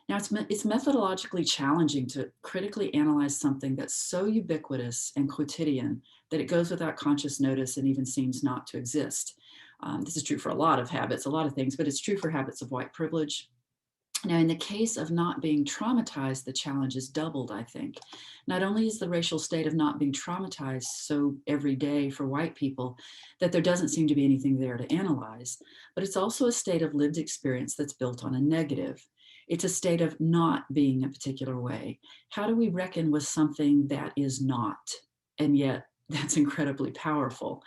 Now, it's methodologically challenging to critically analyze something that's so ubiquitous and quotidian that it goes without conscious notice and even seems not to exist. This is true for a lot of habits, a lot of things, but it's true for habits of white privilege. Now, in the case of not being traumatized, the challenge is doubled, I think. Not only is the racial state of not being traumatized so everyday for white people that there doesn't seem to be anything there to analyze, but it's also a state of lived experience that's built on a negative. It's a state of not being a particular way. How do we reckon with something that is not, and yet that's incredibly powerful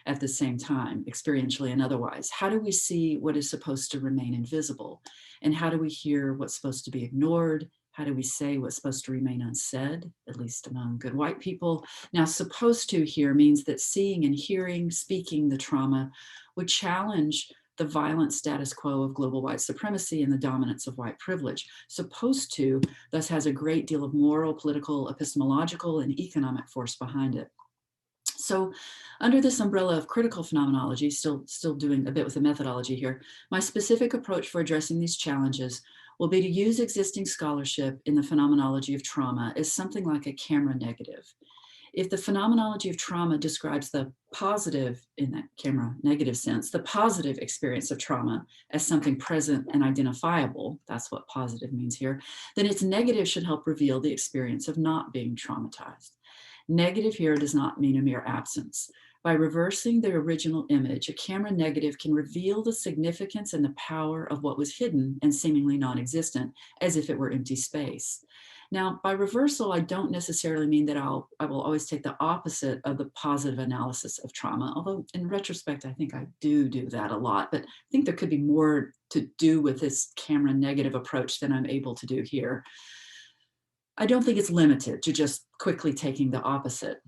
at the same time, experientially and otherwise? How do we see what is supposed to remain invisible? And how do we hear what's supposed to be ignored? How do we say what's supposed to remain unsaid, at least among good white people? Now, supposed to here means that seeing and hearing, speaking the trauma would challenge the violent status quo of global white supremacy and the dominance of white privilege. Supposed to thus has a great deal of moral, political, epistemological, and economic force behind it. So under this umbrella of critical phenomenology, still doing a bit with the methodology here, my specific approach for addressing these challenges will be to use existing scholarship in the phenomenology of trauma as something like a camera negative. If the phenomenology of trauma describes the positive, in that camera negative sense, the positive experience of trauma as something present and identifiable, that's what positive means here, then its negative should help reveal the experience of not being traumatized. Negative here does not mean a mere absence. By reversing the original image, a camera negative can reveal the significance and the power of what was hidden and seemingly non-existent, as if it were empty space. Now, by reversal, I don't necessarily mean that I will always take the opposite of the positive analysis of trauma, although in retrospect, I think I do that a lot, but I think there could be more to do with this camera negative approach than I'm able to do here. I don't think it's limited to just quickly taking the opposite.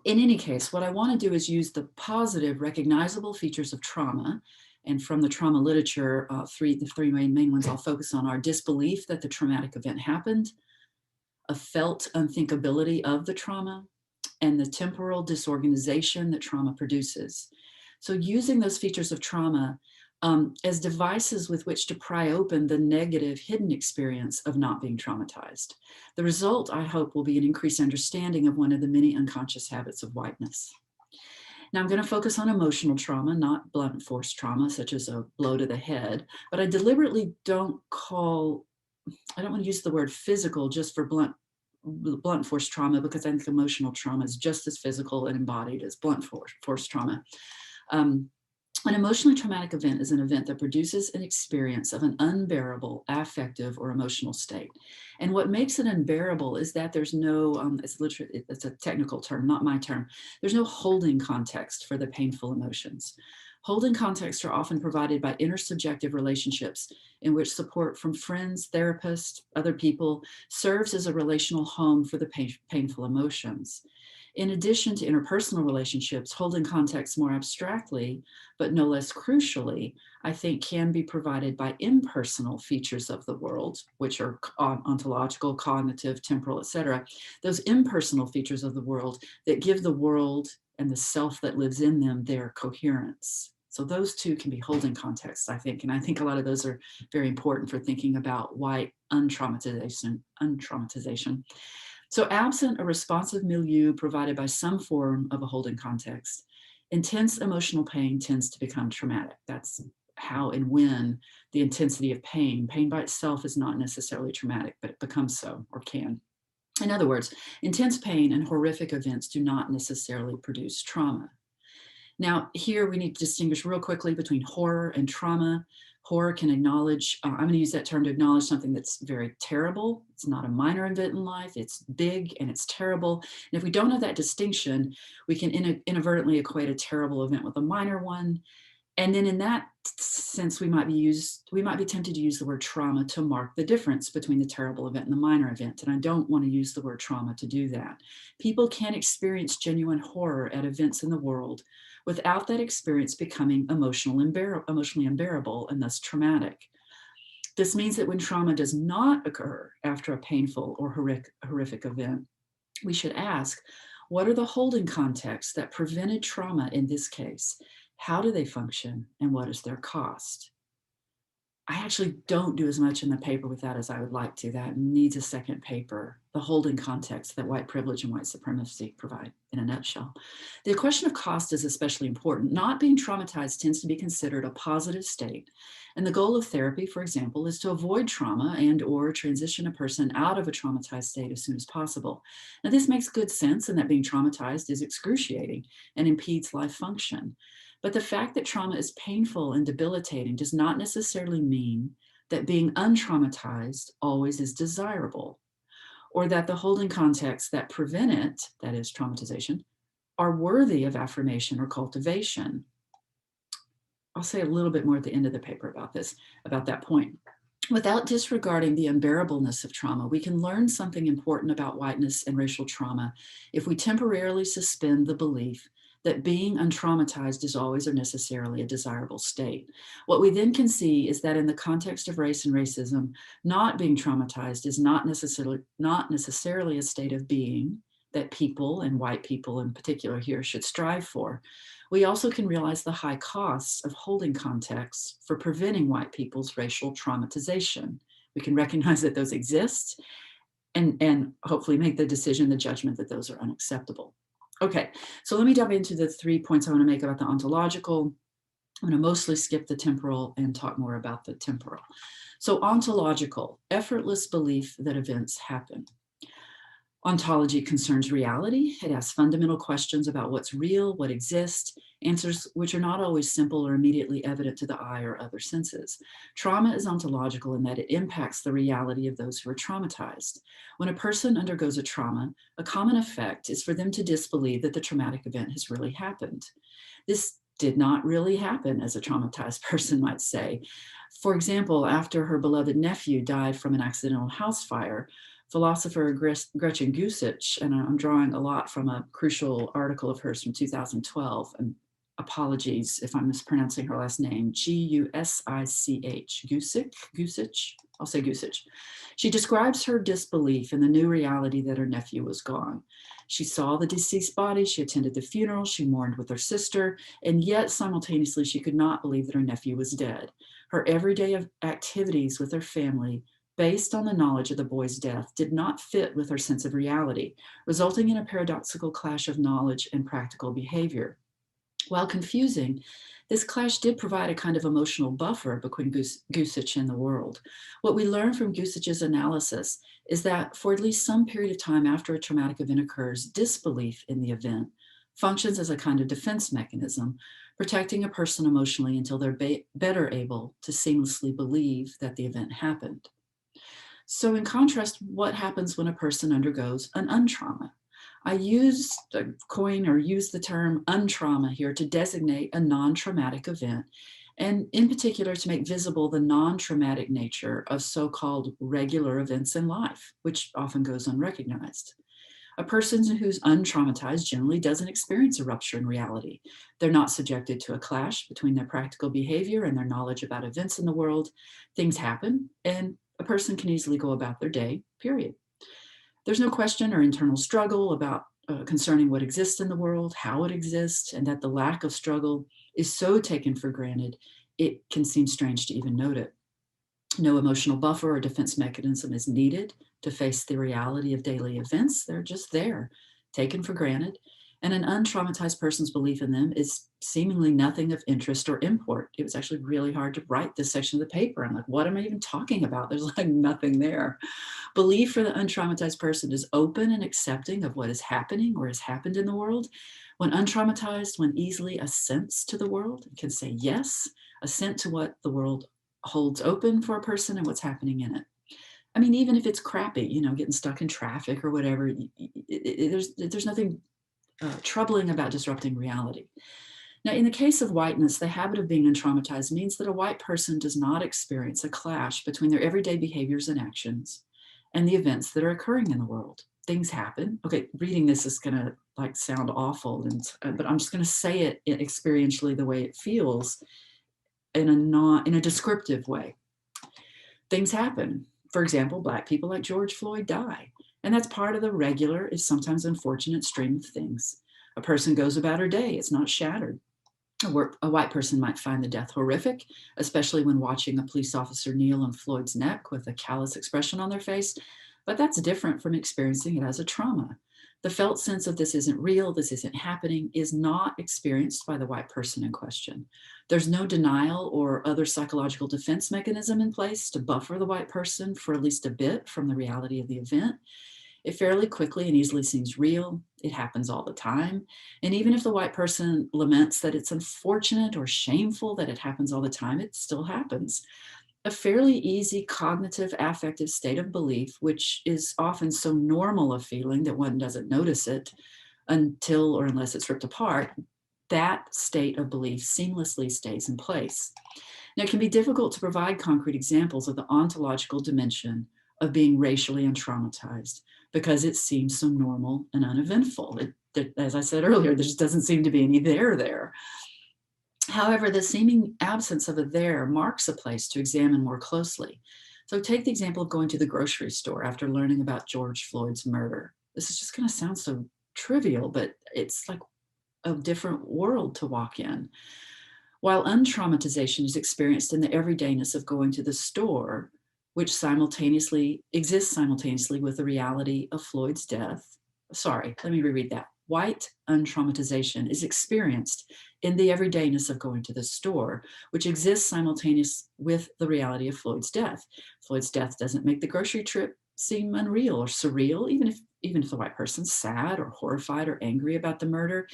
In any case, what I want to do is use the positive recognizable features of trauma. And from the trauma literature, the three main ones I'll focus on are disbelief that the traumatic event happened, a felt unthinkability of the trauma, and the temporal disorganization that trauma produces. So using those features of trauma as devices with which to pry open the negative hidden experience of not being traumatized. The result, I hope, will be an increased understanding of one of the many unconscious habits of whiteness. Now I'm going to focus on emotional trauma, not blunt force trauma, such as a blow to the head, but I deliberately don't I don't want to use the word physical just for blunt force trauma, because I think emotional trauma is just as physical and embodied as blunt force trauma. An emotionally traumatic event is an event that produces an experience of an unbearable affective or emotional state. And what makes it unbearable is that there's no, it's a technical term, not my term, there's no holding context for the painful emotions. Holding context are often provided by intersubjective relationships in which support from friends, therapists, other people serves as a relational home for the painful emotions. In addition to interpersonal relationships, holding context more abstractly, but no less crucially, I think can be provided by impersonal features of the world, which are ontological, cognitive, temporal, etc. Those impersonal features of the world that give the world and the self that lives in them their coherence. So those two can be holding contexts, I think. And I think a lot of those are very important for thinking about white untraumatization. So absent a responsive milieu provided by some form of a holding context, intense emotional pain tends to become traumatic. That's how and when the intensity of pain by itself is not necessarily traumatic, but it becomes so, or can. In other words, intense pain and horrific events do not necessarily produce trauma. Now, here we need to distinguish real quickly between horror and trauma. Horror can acknowledge, I'm going to use that term to acknowledge something that's very terrible. It's not a minor event in life, it's big and it's terrible. And if we don't have that distinction, we can inadvertently equate a terrible event with a minor one. And then in that sense, we might be tempted to use the word trauma to mark the difference between the terrible event and the minor event. And I don't want to use the word trauma to do that. People can experience genuine horror at events in the world without that experience becoming emotionally unbearable and thus traumatic. This means that when trauma does not occur after a painful or horrific event, we should ask, what are the holding contexts that prevented trauma in this case? How do they function, and what is their cost? I actually don't do as much in the paper with that as I would like to. That needs a second paper, the holding context that white privilege and white supremacy provide in a nutshell. The question of cost is especially important. Not being traumatized tends to be considered a positive state. And the goal of therapy, for example, is to avoid trauma and or transition a person out of a traumatized state as soon as possible. Now, this makes good sense in that being traumatized is excruciating and impedes life function. But the fact that trauma is painful and debilitating does not necessarily mean that being untraumatized always is desirable, or that the holding contexts that prevent it, that is traumatization, are worthy of affirmation or cultivation. I'll say a little bit more at the end of the paper about that point. Without disregarding the unbearableness of trauma, we can learn something important about whiteness and racial trauma if we temporarily suspend the belief that being untraumatized is always or necessarily a desirable state. What we then can see is that in the context of race and racism, not being traumatized is not necessarily a state of being that people, and white people in particular here, should strive for. We also can realize the high costs of holding contexts for preventing white people's racial traumatization. We can recognize that those exist and hopefully make the decision, the judgment that those are unacceptable. Okay, so let me dive into the 3 points I want to make about the ontological. I'm going to mostly skip the temporal and talk more about the temporal. So ontological, effortless belief that events happen. Ontology concerns reality. It asks fundamental questions about what's real, what exists, answers which are not always simple or immediately evident to the eye or other senses. Trauma is ontological in that it impacts the reality of those who are traumatized. When a person undergoes a trauma, a common effect is for them to disbelieve that the traumatic event has really happened. This did not really happen, as a traumatized person might say. For example, after her beloved nephew died from an accidental house fire, philosopher Gretchen Gusich, and I'm drawing a lot from a crucial article of hers from 2012, and apologies if I'm mispronouncing her last name, G-U-S-I-C-H, Gusich, I'll say Gusich. She describes her disbelief in the new reality that her nephew was gone. She saw the deceased body, she attended the funeral, she mourned with her sister, and yet simultaneously she could not believe that her nephew was dead. Her everyday activities with her family based on the knowledge of the boy's death did not fit with her sense of reality, resulting in a paradoxical clash of knowledge and practical behavior. While confusing, this clash did provide a kind of emotional buffer between Gusic and the world. What we learn from Gusic's analysis is that for at least some period of time after a traumatic event occurs, disbelief in the event functions as a kind of defense mechanism, protecting a person emotionally until they're better able to seamlessly believe that the event happened. So in contrast, what happens when a person undergoes an untrauma? I use the term untrauma here to designate a non-traumatic event, and in particular to make visible the non-traumatic nature of so-called regular events in life, which often goes unrecognized. A person who's untraumatized generally doesn't experience a rupture in reality. They're not subjected to a clash between their practical behavior and their knowledge about events in the world. Things happen, and a person can easily go about their day, period. There's no question or internal struggle about concerning what exists in the world, how it exists, and that the lack of struggle is so taken for granted, it can seem strange to even note it. No emotional buffer or defense mechanism is needed to face the reality of daily events. They're just there, taken for granted. And an untraumatized person's belief in them is seemingly nothing of interest or import. It was actually really hard to write this section of the paper. I'm like, what am I even talking about? There's like nothing there. Belief for the untraumatized person is open and accepting of what is happening or has happened in the world. When untraumatized, one easily assents to the world and can say yes, assent to what the world holds open for a person and what's happening in it. I mean, even if it's crappy, you know, getting stuck in traffic or whatever, there's nothing troubling about disrupting reality. Now, in the case of whiteness, the habit of being untraumatized means that a white person does not experience a clash between their everyday behaviors and actions and the events that are occurring in the world. Things happen. Okay, reading this is going to like sound awful, but I'm just going to say it experientially the way it feels in a descriptive way. Things happen. For example, Black people like George Floyd die. And that's part of the regular, if sometimes unfortunate, stream of things. A person goes about her day, it's not shattered. A white person might find the death horrific, especially when watching a police officer kneel on Floyd's neck with a callous expression on their face, but that's different from experiencing it as a trauma. The felt sense of this isn't real, this isn't happening, is not experienced by the white person in question. There's no denial or other psychological defense mechanism in place to buffer the white person for at least a bit from the reality of the event. It fairly quickly and easily seems real. It happens all the time. And even if the white person laments that it's unfortunate or shameful that it happens all the time, it still happens. A fairly easy cognitive affective state of belief, which is often so normal a feeling that one doesn't notice it until or unless it's ripped apart, that state of belief seamlessly stays in place. Now, it can be difficult to provide concrete examples of the ontological dimension of being racially untraumatized because it seems so normal and uneventful. As I said earlier, there just doesn't seem to be any there. However, the seeming absence of a there marks a place to examine more closely. So take the example of going to the grocery store after learning about George Floyd's murder. This is just going to sound so trivial, but it's like a different world to walk in. While untraumatization is experienced in the everydayness of going to the store, which exists simultaneously with the reality of Floyd's death. Sorry, let me reread that. White untraumatization is experienced in the everydayness of going to the store, which exists simultaneous with the reality of Floyd's death. Floyd's death doesn't make the grocery trip seem unreal or surreal, even if the white person's sad or horrified or angry about the murder.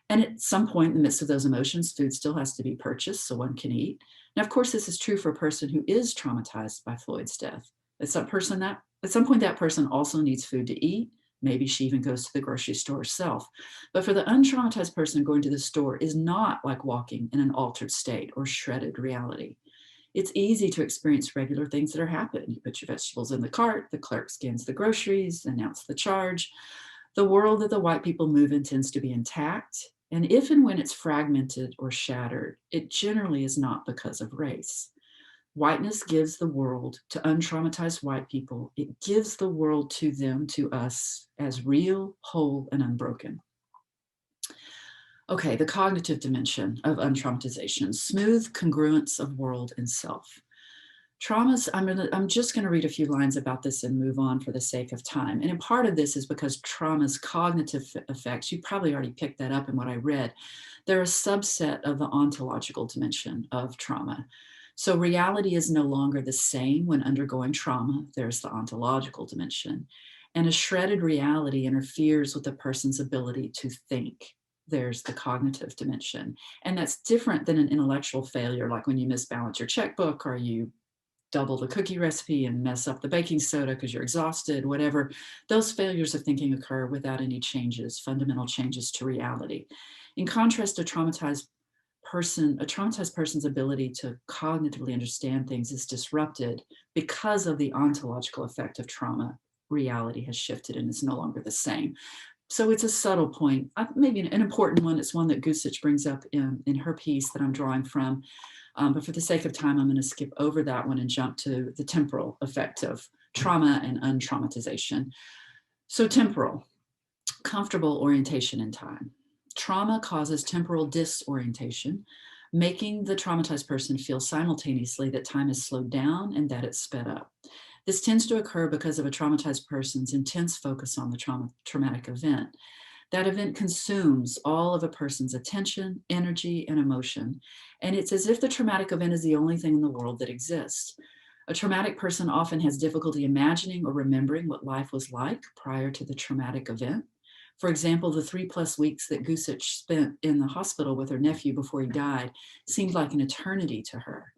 And at some point in the midst of those emotions, food still has to be purchased so one can eat. Now, of course, this is true for a person who is traumatized by Floyd's death. At some point, that person also needs food to eat. Maybe she even goes to the grocery store herself. But for the untraumatized person, going to the store is not like walking in an altered state or shredded reality. It's easy to experience regular things that are happening. You put your vegetables in the cart, the clerk scans the groceries, announces the charge. The world that the white people move in tends to be intact. And if and when it's fragmented or shattered, it generally is not because of race. Whiteness gives the world to untraumatized white people. It gives the world to them, to us, as real, whole, and unbroken. Okay, the cognitive dimension of untraumatization, smooth congruence of world and self. Traumas, I'm just going to read a few lines about this and move on for the sake of time. And a part of this is because trauma's cognitive effects, you probably already picked that up in what I read. They're a subset of the ontological dimension of trauma. So reality is no longer the same when undergoing trauma. There's the ontological dimension. And a shredded reality interferes with a person's ability to think. There's the cognitive dimension. And that's different than an intellectual failure, like when you misbalance your checkbook or you double the cookie recipe and mess up the baking soda because you're exhausted, whatever. Those failures of thinking occur without any changes, fundamental changes to reality. In contrast, a traumatized person's ability to cognitively understand things is disrupted because of the ontological effect of trauma. Reality has shifted and is no longer the same. So it's a subtle point, maybe an important one. It's one that Gusic brings up in her piece that I'm drawing from. But for the sake of time, I'm going to skip over that one and jump to the temporal effect of trauma and untraumatization. So temporal, comfortable orientation in time. Trauma causes temporal disorientation, making the traumatized person feel simultaneously that time is slowed down and that it's sped up. This tends to occur because of a traumatized person's intense focus on the traumatic event. That event consumes all of a person's attention, energy, and emotion. And it's as if the traumatic event is the only thing in the world that exists. A traumatic person often has difficulty imagining or remembering what life was like prior to the traumatic event. For example, the 3+ weeks that Gusic spent in the hospital with her nephew before he died seemed like an eternity to her.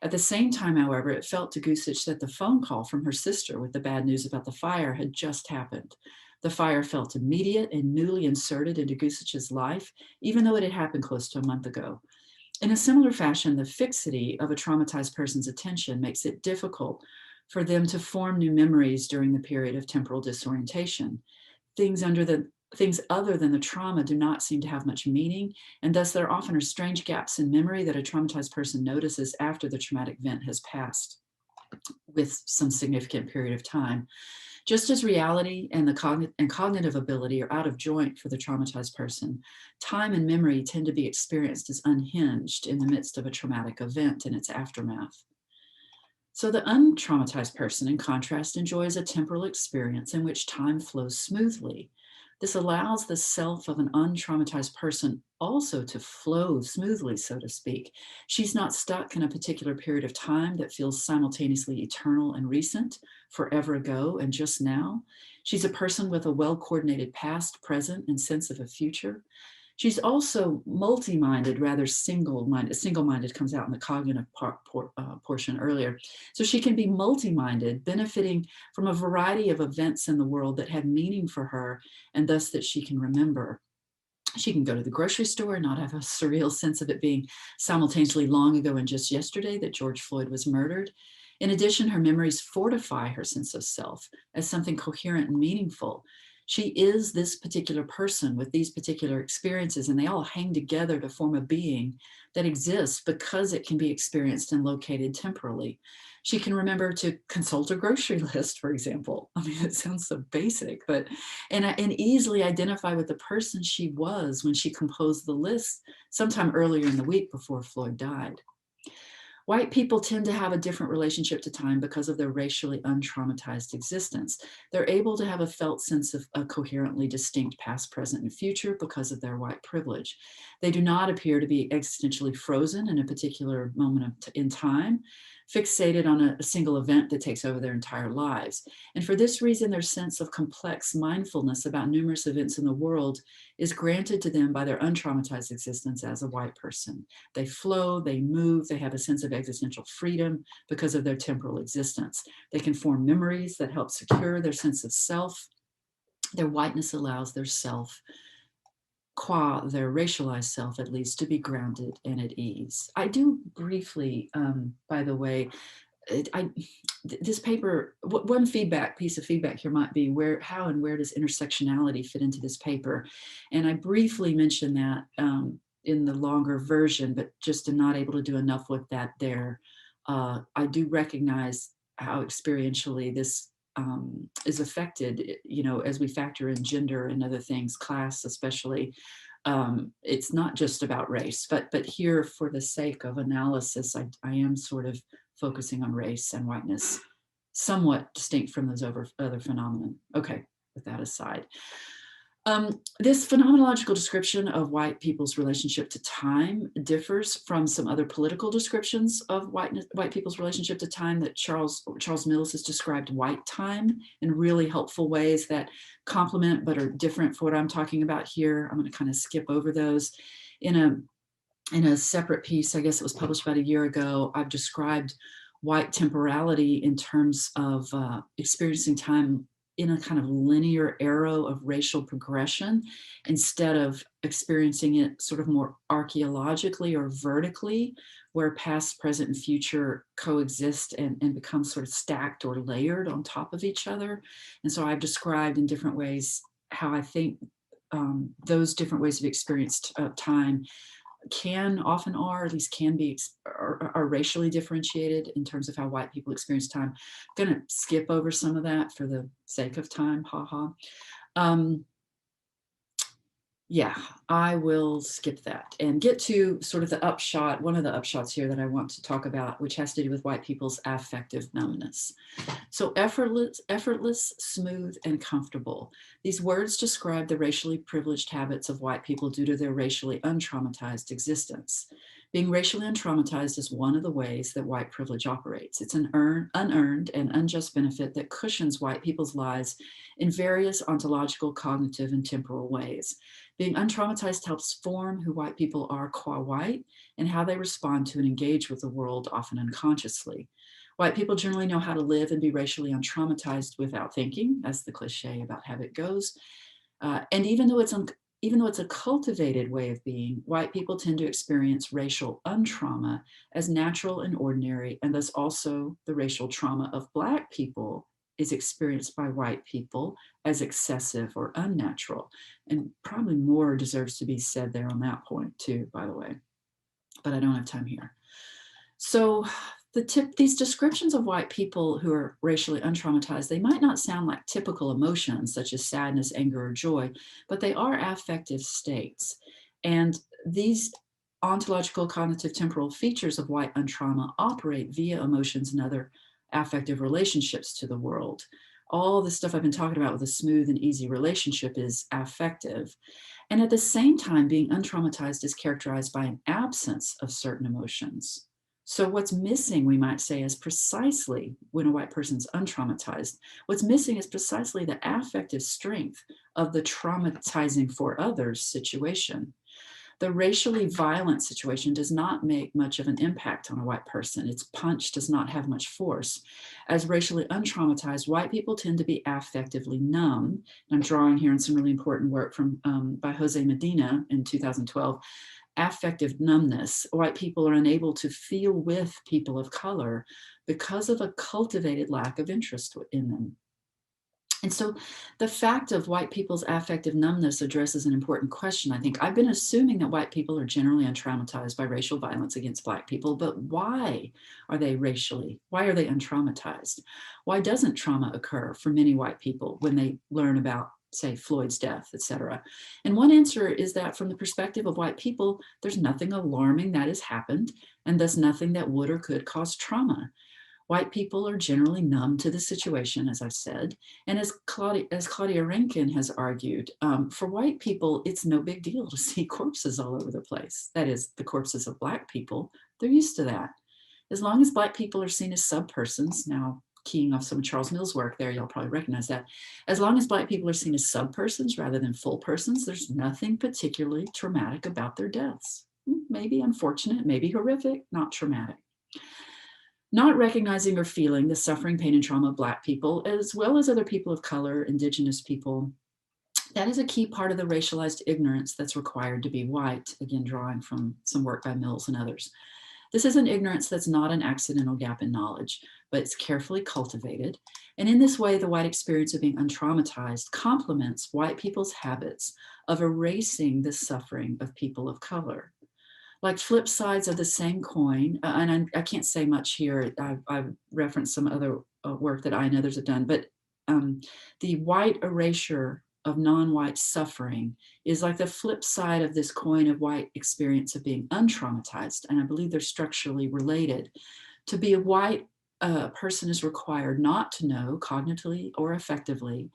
At the same time, however, it felt to Gusic that the phone call from her sister with the bad news about the fire had just happened. The fire felt immediate and newly inserted into Gusic's life, even though it had happened close to a month ago. In a similar fashion, the fixity of a traumatized person's attention makes it difficult for them to form new memories during the period of temporal disorientation. Things other than the trauma do not seem to have much meaning, and thus there often are strange gaps in memory that a traumatized person notices after the traumatic event has passed with some significant period of time. Just as reality and the cognitive ability are out of joint for the traumatized person, time and memory tend to be experienced as unhinged in the midst of a traumatic event and its aftermath. So the untraumatized person, in contrast, enjoys a temporal experience in which time flows smoothly. This allows the self of an untraumatized person also to flow smoothly, so to speak. She's not stuck in a particular period of time that feels simultaneously eternal and recent, forever ago and just now. She's a person with a well-coordinated past, present, and sense of a future. She's also multi-minded, rather single-minded. Single-minded comes out in the cognitive portion earlier. So she can be multi-minded, benefiting from a variety of events in the world that had meaning for her and thus that she can remember. She can go to the grocery store and not have a surreal sense of it being simultaneously long ago and just yesterday that George Floyd was murdered. In addition, her memories fortify her sense of self as something coherent and meaningful. She is this particular person with these particular experiences, and they all hang together to form a being that exists because it can be experienced and located temporally. She can remember to consult a grocery list, for example. I mean, it sounds so basic, but and easily identify with the person she was when she composed the list sometime earlier in the week before Floyd died. White people tend to have a different relationship to time because of their racially untraumatized existence. They're able to have a felt sense of a coherently distinct past, present, and future because of their white privilege. They do not appear to be existentially frozen in a particular moment in time, fixated on a single event that takes over their entire lives. And for this reason, their sense of complex mindfulness about numerous events in the world is granted to them by their untraumatized existence as a white person. They flow, they move, they have a sense of existential freedom because of their temporal existence. They can form memories that help secure their sense of self. Their whiteness allows their self, qua their racialized self at least, to be grounded and at ease. I do briefly, by the way, this paper, one piece of feedback here might be how and where does intersectionality fit into this paper? And I briefly mentioned that in the longer version, but just am not able to do enough with that there. I do recognize how experientially this is affected, as we factor in gender and other things, class especially. It's not just about race, but here, for the sake of analysis, I am sort of focusing on race and whiteness, somewhat distinct from those other phenomena. Okay, with that aside. This phenomenological description of white people's relationship to time differs from some other political descriptions of white people's relationship to time that Charles Mills has described white time in really helpful ways that complement but are different for what I'm talking about here. I'm going to kind of skip over those. In a separate piece, I guess it was published about a year ago, I've described white temporality in terms of experiencing time in a kind of linear arrow of racial progression, instead of experiencing it sort of more archaeologically or vertically, where past, present, and future coexist and become sort of stacked or layered on top of each other. And so I've described in different ways how I think those different ways of experienced time often are, at least can be, are racially differentiated in terms of how white people experience time. I'm going to skip over some of that for the sake of time, haha. Yeah, I will skip that and get to sort of the upshot, one of the upshots here that I want to talk about, which has to do with white people's affective numbness. So effortless, smooth, and comfortable. These words describe the racially privileged habits of white people due to their racially untraumatized existence. Being racially untraumatized is one of the ways that white privilege operates. It's an unearned and unjust benefit that cushions white people's lives in various ontological, cognitive, and temporal ways. Being untraumatized helps form who white people are qua white and how they respond to and engage with the world, often unconsciously. White people generally know how to live and be racially untraumatized without thinking, as the cliche about habit goes. And even though it's a cultivated way of being, white people tend to experience racial untrauma as natural and ordinary, and thus also the racial trauma of Black people is experienced by white people as excessive or unnatural. And probably more deserves to be said there on that point too, by the way, but I don't have time here. So these descriptions of white people who are racially untraumatized, they might not sound like typical emotions such as sadness, anger, or joy, but they are affective states. And these ontological, cognitive, temporal features of white untrauma operate via emotions and other affective relationships to the world. All the stuff I've been talking about with a smooth and easy relationship is affective. And at the same time, being untraumatized is characterized by an absence of certain emotions. So what's missing, we might say, is precisely when a white person's untraumatized, what's missing is precisely the affective strength of the traumatizing for others situation. The racially violent situation does not make much of an impact on a white person. Its punch does not have much force. As racially untraumatized, white people tend to be affectively numb. And I'm drawing here on some really important work from by Jose Medina in 2012. Affective numbness. White people are unable to feel with people of color because of a cultivated lack of interest in them. And so the fact of white people's affective numbness addresses an important question. I think I've been assuming that white people are generally untraumatized by racial violence against Black people, but why are they untraumatized? Why doesn't trauma occur for many white people when they learn about, say, Floyd's death, et cetera? And one answer is that from the perspective of white people, there's nothing alarming that has happened, and thus nothing that would or could cause trauma. White people are generally numb to the situation, as I've said. And as Claudia Rankine has argued, for white people, it's no big deal to see corpses all over the place. That is, the corpses of Black people, they're used to that. As long as Black people are seen as subpersons, now keying off some of Charles Mills' work there, you'll probably recognize that. As long as Black people are seen as subpersons rather than full persons, there's nothing particularly traumatic about their deaths. Maybe unfortunate, maybe horrific, not traumatic. Not recognizing or feeling the suffering, pain, and trauma of Black people, as well as other people of color, Indigenous people, that is a key part of the racialized ignorance that's required to be white, again, drawing from some work by Mills and others. This is an ignorance that's not an accidental gap in knowledge, but it's carefully cultivated. And in this way, the white experience of being untraumatized complements white people's habits of erasing the suffering of people of color. Like flip sides of the same coin, and I can't say much here. I've referenced some other work that I and others have done, but the white erasure of non-white suffering is like the flip side of this coin of white experience of being untraumatized. And I believe they're structurally related. To be a white person is required not to know cognitively or affectively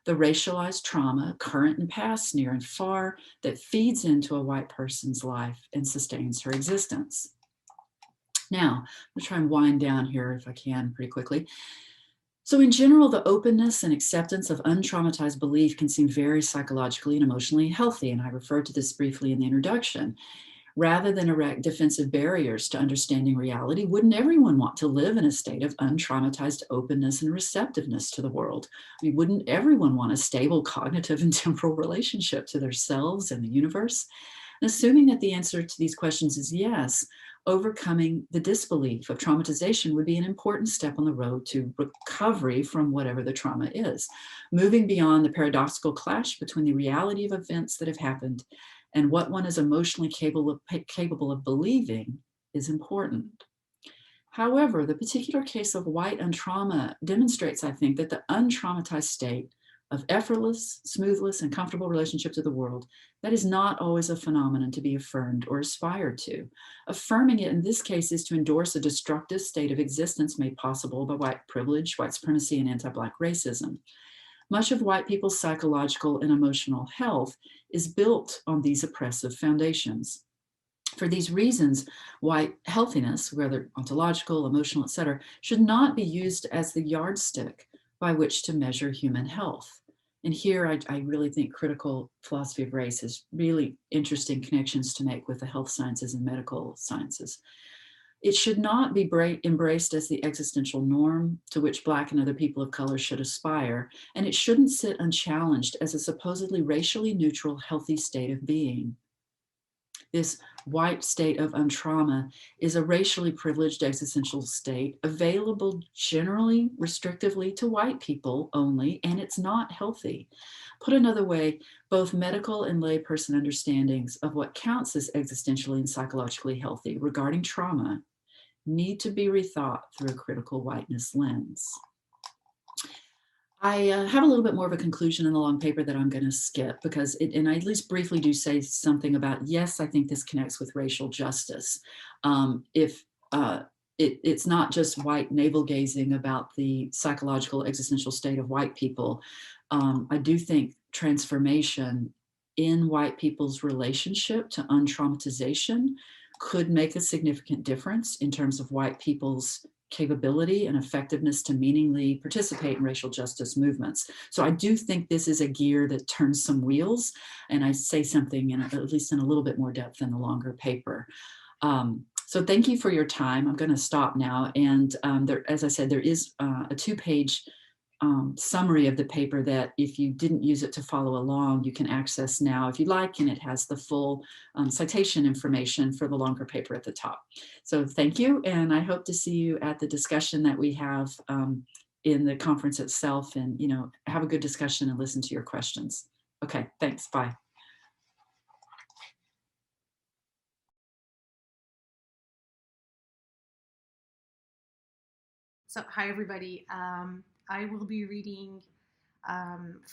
the racialized trauma, current and past, near and far, that feeds into a white person's life and sustains her existence. Now, I'm gonna try and wind down here if I can pretty quickly. So in general, the openness and acceptance of untraumatized belief can seem very psychologically and emotionally healthy, and I referred to this briefly in the introduction. Rather than erect defensive barriers to understanding reality, wouldn't everyone want to live in a state of untraumatized openness and receptiveness to the world? I mean, wouldn't everyone want a stable cognitive and temporal relationship to themselves and the universe? And assuming that the answer to these questions is yes, overcoming the disbelief of traumatization would be an important step on the road to recovery from whatever the trauma is. Moving beyond the paradoxical clash between the reality of events that have happened and what one is emotionally capable of believing is important. However, the particular case of white untrauma demonstrates, I think, that the untraumatized state of effortless, smoothless, and comfortable relationship to the world, that is not always a phenomenon to be affirmed or aspired to. Affirming it in this case is to endorse a destructive state of existence made possible by white privilege, white supremacy, and anti-Black racism. Much of white people's psychological and emotional health is built on these oppressive foundations. For these reasons, white healthiness, whether ontological, emotional, etc., should not be used as the yardstick by which to measure human health. And here I really think critical philosophy of race has really interesting connections to make with the health sciences and medical sciences. It should not be embraced as the existential norm to which Black and other people of color should aspire, and it shouldn't sit unchallenged as a supposedly racially neutral, healthy state of being. This white state of untrauma is a racially privileged existential state available generally restrictively to white people only, and it's not healthy. Put another way, both medical and layperson understandings of what counts as existentially and psychologically healthy regarding trauma need to be rethought through a critical whiteness lens. I have a little bit more of a conclusion in the long paper that I'm going to skip because and I at least briefly do say something about, yes, I think this connects with racial justice. It's not just white navel gazing about the psychological existential state of white people. I do think transformation in white people's relationship to untraumatization could make a significant difference in terms of white people's capability and effectiveness to meaningfully participate in racial justice movements. So I do think this is a gear that turns some wheels, and I say something at least in a little bit more depth in the longer paper. So thank you for your time. I'm going to stop now. And as I said, there is a 2-page summary of the paper that if you didn't use it to follow along, you can access now if you like, and it has the full citation information for the longer paper at the top. So thank you, and I hope to see you at the discussion that we have in the conference itself, and have a good discussion and listen to your questions. Okay, thanks, bye. So hi everybody. I will be reading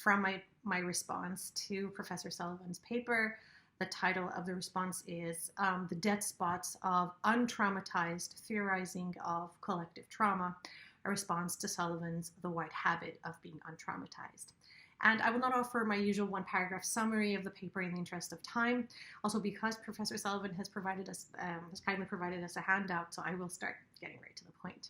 from my response to Professor Sullivan's paper. The title of the response is The Dead Spots of Untraumatized Theorizing of Collective Trauma, a response to Sullivan's The White Habit of Being Untraumatized. And I will not offer my usual 1-paragraph summary of the paper in the interest of time, also because Professor Sullivan has kindly provided us a handout, so I will start getting right to the point.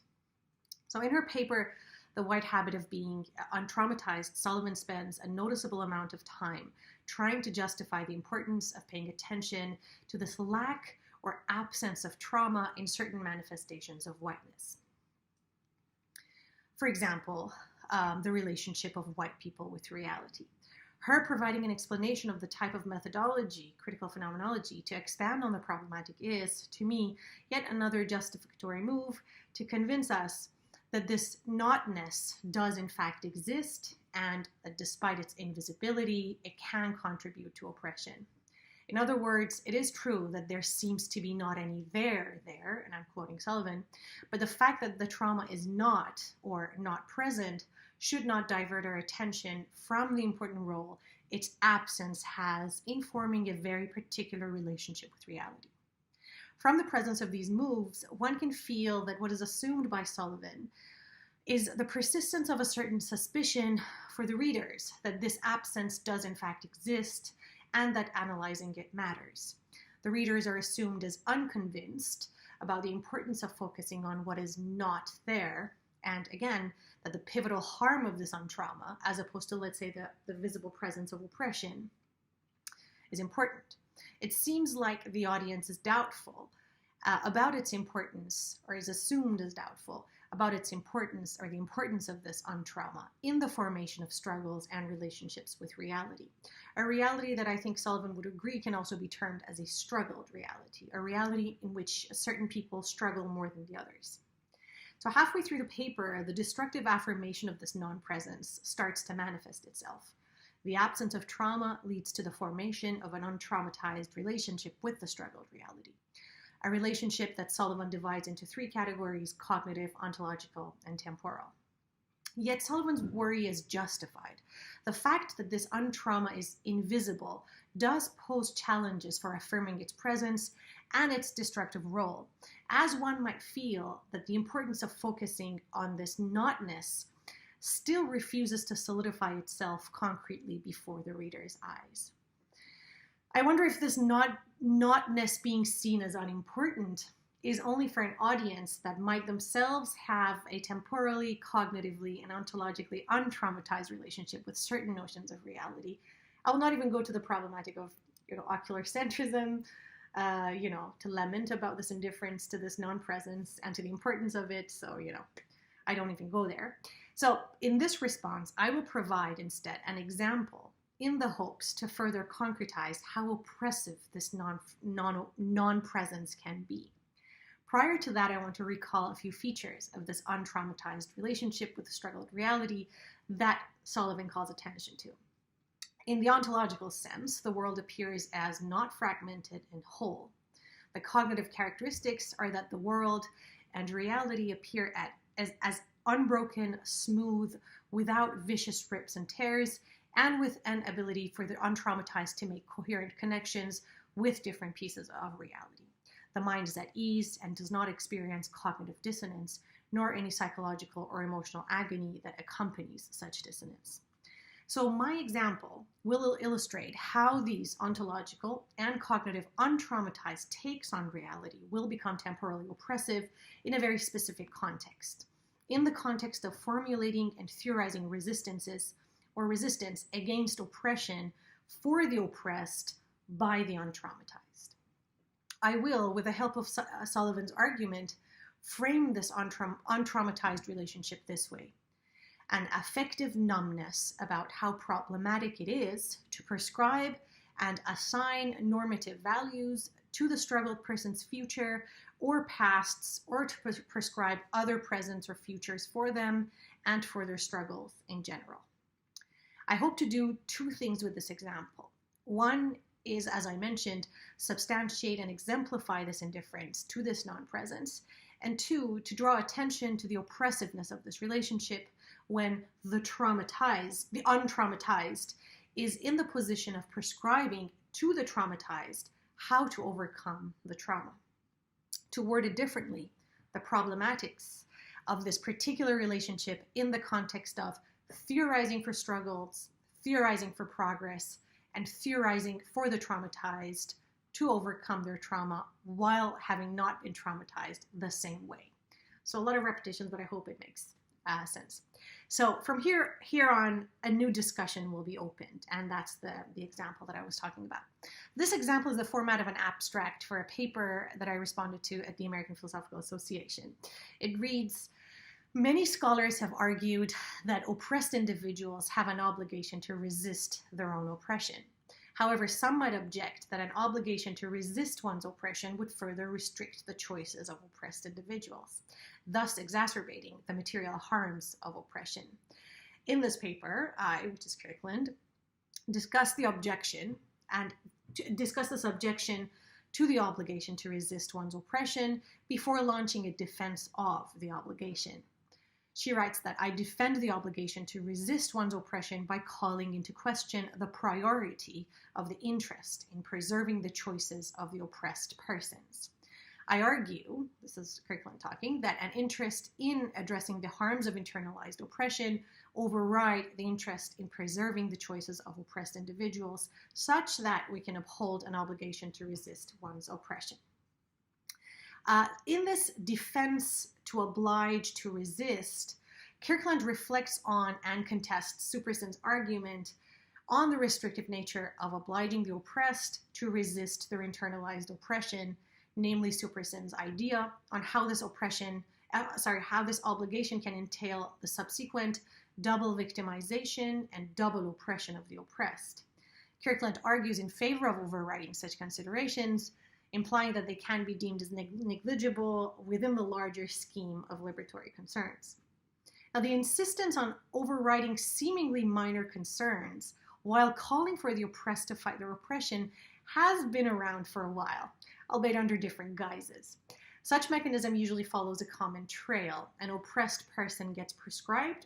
So in her paper, The White Habit of Being Untraumatized, Sullivan spends a noticeable amount of time trying to justify the importance of paying attention to this lack or absence of trauma in certain manifestations of whiteness. For example, the relationship of white people with reality. Her providing an explanation of the type of methodology, critical phenomenology, to expand on the problematic is, to me, yet another justificatory move to convince us that this notness does in fact exist, and that despite its invisibility, it can contribute to oppression. In other words, it is true that there seems to be not any there, and I'm quoting Sullivan, but the fact that the trauma is not, or not present, should not divert our attention from the important role its absence has in forming a very particular relationship with reality. From the presence of these moves, one can feel that what is assumed by Sullivan is the persistence of a certain suspicion for the readers that this absence does in fact exist and that analyzing it matters. The readers are assumed as unconvinced about the importance of focusing on what is not there, and again, that the pivotal harm of this untrauma, as opposed to, let's say, the visible presence of oppression, is important. It seems like the audience is doubtful about its importance, or is assumed as doubtful about its importance or the importance of this untrauma in the formation of struggles and relationships with reality. A reality that I think Sullivan would agree can also be termed as a struggled reality, a reality in which certain people struggle more than the others. So halfway through the paper, the destructive affirmation of this non-presence starts to manifest itself. The absence of trauma leads to the formation of an untraumatized relationship with the struggled reality. A relationship that Sullivan divides into three categories: cognitive, ontological, and temporal. Yet Sullivan's worry is justified. The fact that this untrauma is invisible does pose challenges for affirming its presence and its destructive role, as one might feel that the importance of focusing on this notness still refuses to solidify itself concretely before the reader's eyes. I wonder if this notness being seen as unimportant is only for an audience that might themselves have a temporally, cognitively, and ontologically untraumatized relationship with certain notions of reality. I will not even go to the problematic of ocular centrism, to lament about this indifference to this non-presence and to the importance of it. So, I don't even go there. So in this response, I will provide instead an example in the hopes to further concretize how oppressive this non-presence can be. Prior to that, I want to recall a few features of this untraumatized relationship with the struggled reality that Sullivan calls attention to. In the ontological sense, the world appears as not fragmented and whole. The cognitive characteristics are that the world and reality appear as unbroken, smooth, without vicious rips and tears, and with an ability for the untraumatized to make coherent connections with different pieces of reality. The mind is at ease and does not experience cognitive dissonance, nor any psychological or emotional agony that accompanies such dissonance. So my example will illustrate how these ontological and cognitive untraumatized takes on reality will become temporally oppressive in a very specific context, in the context of formulating and theorizing resistance against oppression for the oppressed by the untraumatized. I will, with the help of Sullivan's argument, frame this untraumatized relationship this way: an affective numbness about how problematic it is to prescribe and assign normative values to the struggled person's future or pasts, or to prescribe other presents or futures for them and for their struggles in general. I hope to do two things with this example. One is, as I mentioned, substantiate and exemplify this indifference to this non-presence, and two, to draw attention to the oppressiveness of this relationship when the untraumatized, is in the position of prescribing to the traumatized how to overcome the trauma. To word it differently, the problematics of this particular relationship in the context of theorizing for struggles, theorizing for progress, and theorizing for the traumatized to overcome their trauma while having not been traumatized the same way. So a lot of repetitions, but I hope it makes sense. So from here on, a new discussion will be opened, and that's the example that I was talking about. This example is the format of an abstract for a paper that I responded to at the American Philosophical Association. It reads, "Many scholars have argued that oppressed individuals have an obligation to resist their own oppression. However, some might object that an obligation to resist one's oppression would further restrict the choices of oppressed individuals, thus exacerbating the material harms of oppression." In this paper, I, which is Kirkland, discuss this objection to the obligation to resist one's oppression before launching a defense of the obligation. She writes that I defend the obligation to resist one's oppression by calling into question the priority of the interest in preserving the choices of the oppressed persons. I argue, this is Kirkland talking, that an interest in addressing the harms of internalized oppression override the interest in preserving the choices of oppressed individuals such that we can uphold an obligation to resist one's oppression. In this defense to oblige to resist, Kirkland reflects on and contests Superson's argument on the restrictive nature of obliging the oppressed to resist their internalized oppression, namely Superson's idea on how this how this obligation can entail the subsequent double victimization and double oppression of the oppressed. Kirkland argues in favor of overriding such considerations, implying that they can be deemed as negligible within the larger scheme of liberatory concerns. Now, the insistence on overriding seemingly minor concerns while calling for the oppressed to fight their oppression has been around for a while, albeit under different guises. Such mechanism usually follows a common trail. An oppressed person gets prescribed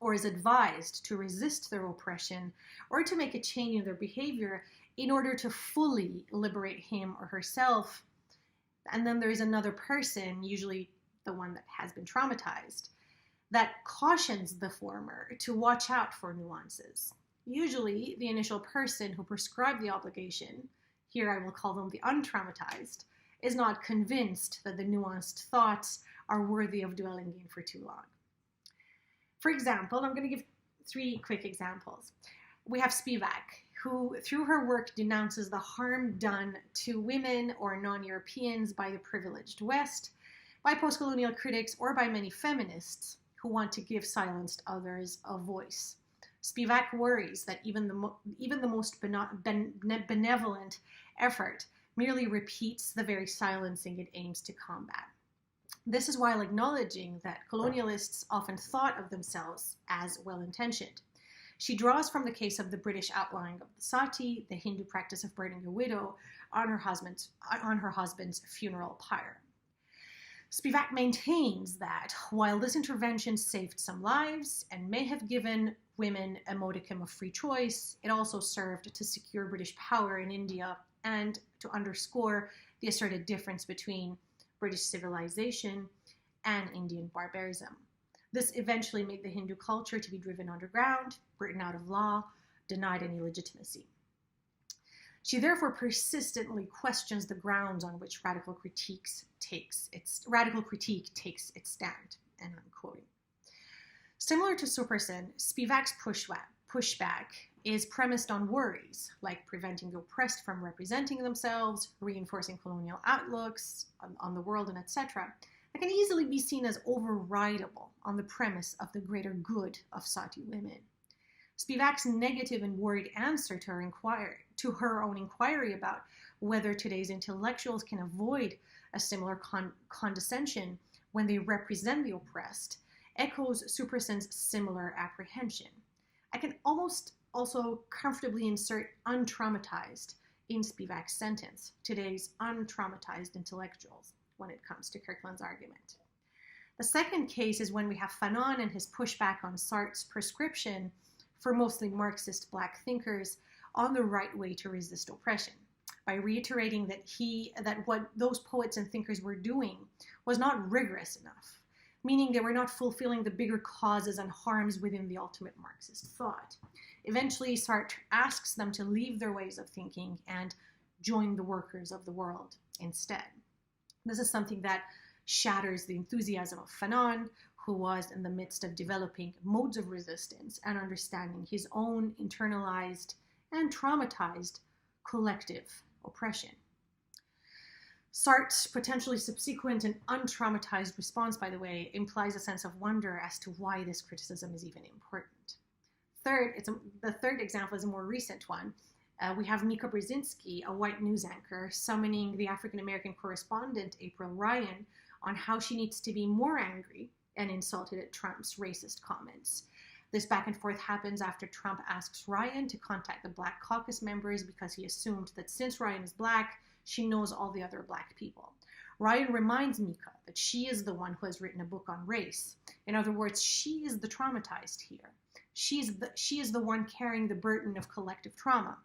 or is advised to resist their oppression or to make a change in their behavior in order to fully liberate him or herself. And then there is another person, usually the one that has been traumatized, that cautions the former to watch out for nuances. Usually, the initial person who prescribed the obligation, here I will call them the untraumatized, is not convinced that the nuanced thoughts are worthy of dwelling in for too long. For example, I'm going to give 3 quick examples. We have Spivak, who through her work denounces the harm done to women or non-Europeans by the privileged West, by post-colonial critics, or by many feminists who want to give silenced others a voice. Spivak worries that even the most benevolent effort merely repeats the very silencing it aims to combat. This is while acknowledging that colonialists often thought of themselves as well-intentioned. She draws from the case of the British outlawing of the sati, the Hindu practice of burning a widow on her husband's funeral pyre. Spivak maintains that while this intervention saved some lives and may have given women a modicum of free choice, it also served to secure British power in India and to underscore the asserted difference between British civilization and Indian barbarism. This eventually made the Hindu culture to be driven underground, written out of law, denied any legitimacy. She therefore persistently questions the grounds on which radical critique takes its stand, and I'm quoting. Similar to Superson, Spivak's pushback is premised on worries like preventing the oppressed from representing themselves, reinforcing colonial outlooks on the world, and etc., that can easily be seen as overridable on the premise of the greater good of Sati women. Spivak's negative and worried answer to her own inquiry about whether today's intellectuals can avoid a similar condescension when they represent the oppressed echoes Superson's similar apprehension. I can almost also comfortably insert untraumatized in Spivak's sentence, today's untraumatized intellectuals, when it comes to Kirkland's argument. The second case is when we have Fanon and his pushback on Sartre's prescription for mostly Marxist Black thinkers on the right way to resist oppression, by reiterating that what those poets and thinkers were doing was not rigorous enough, meaning they were not fulfilling the bigger causes and harms within the ultimate Marxist thought. Eventually, Sartre asks them to leave their ways of thinking and join the workers of the world instead. This is something that shatters the enthusiasm of Fanon, who was in the midst of developing modes of resistance and understanding his own internalized and traumatized collective oppression. Sartre's potentially subsequent and untraumatized response, by the way, implies a sense of wonder as to why this criticism is even important. The third example is a more recent one. We have Mika Brzezinski, a white news anchor, summoning the African-American correspondent April Ryan on how she needs to be more angry and insulted at Trump's racist comments. This back and forth happens after Trump asks Ryan to contact the Black Caucus members because he assumed that since Ryan is Black, she knows all the other Black people. Ryan reminds Mika that she is the one who has written a book on race. In other words, she is the traumatized here. She is the one carrying the burden of collective trauma.